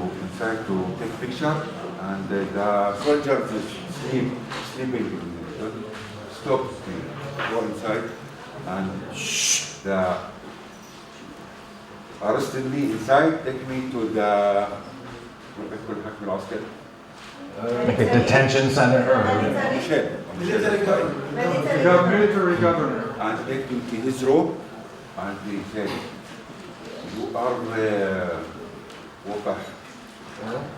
take picture, and the soldiers is sleeping. Stop, go inside, and arrested me inside, take me to the Like a detention center or Military governor. and take me to his room, and he said, "You are Wakar.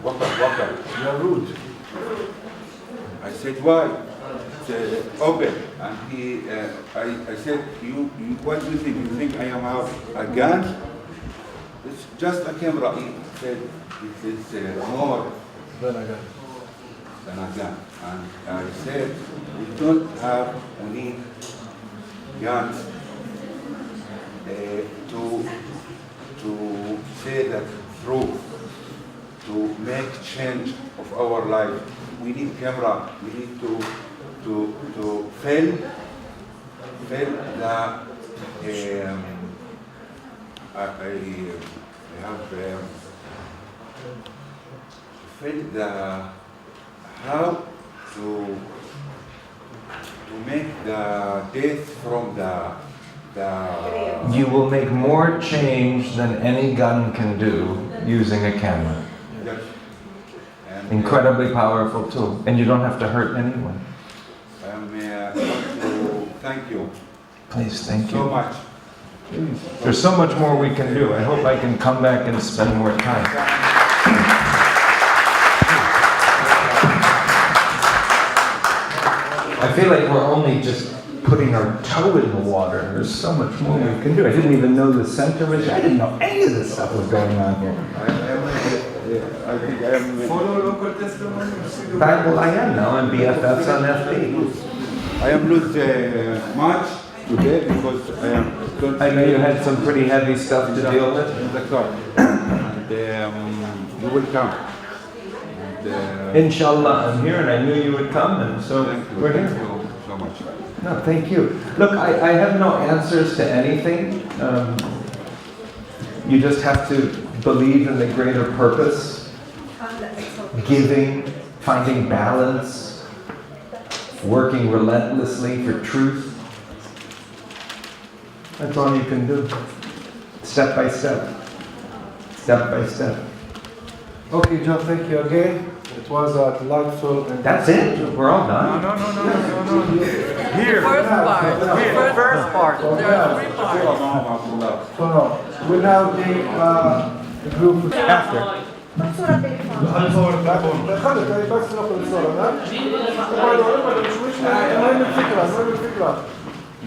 You are rude. I said, "Why?" He said, "Open." And I said, "What do you think? You think I am a gun?" It's just a camera. He said, "It is more Then again. than a gun." And I said, "We don't have, we need guns to say the truth, to make change of our life. We need camera. We need to film the I have film the how to make the death from the you will make more change than any gun can do using a camera. Yes. And, Incredibly powerful tool, and you don't have to hurt anyone. I want to thank you Please, thank so you. much. There's so much more we can do. I hope I can come back and spend more time. I feel like we're only just putting our toe in the water. There's so much more we can do. I didn't even know the center was. I didn't know any of this stuff was going on here. I think I am. Follow local testimony. Well, I am now. I'm BFFs on FB. I am lose much today because I am. I know you had some pretty heavy stuff to deal with. In the car, and you will come. And, Inshallah, I'm here, and I knew you would come, and so we're thank here. you so much. No, thank you. Look, I have no answers to anything. You just have to believe in the greater purpose, giving, finding balance, working relentlessly for truth. That's all you can do. Step by step. Step by step. Okay, John, thank you again. It was a delightful and That's it? We're all done? No. Here. First part. First part. There are three parts. So now, we'll have the group After. خلص بس ناخذ الصورة نعم المهم الفكرة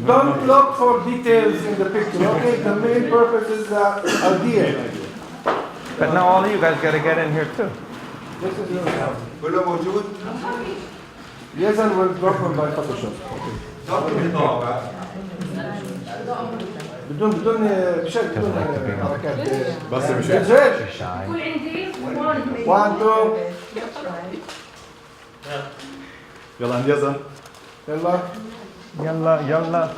Don't look for details in the picture, okay? The main purpose is the idea. But now all of you guys got to get in here too. This is your house. كله موجود؟ Yes, and we'll drop them by Photoshop. بدون بشكل بدون حركات بس One, two. يلا عندي يلا يلا Yalla, yalla.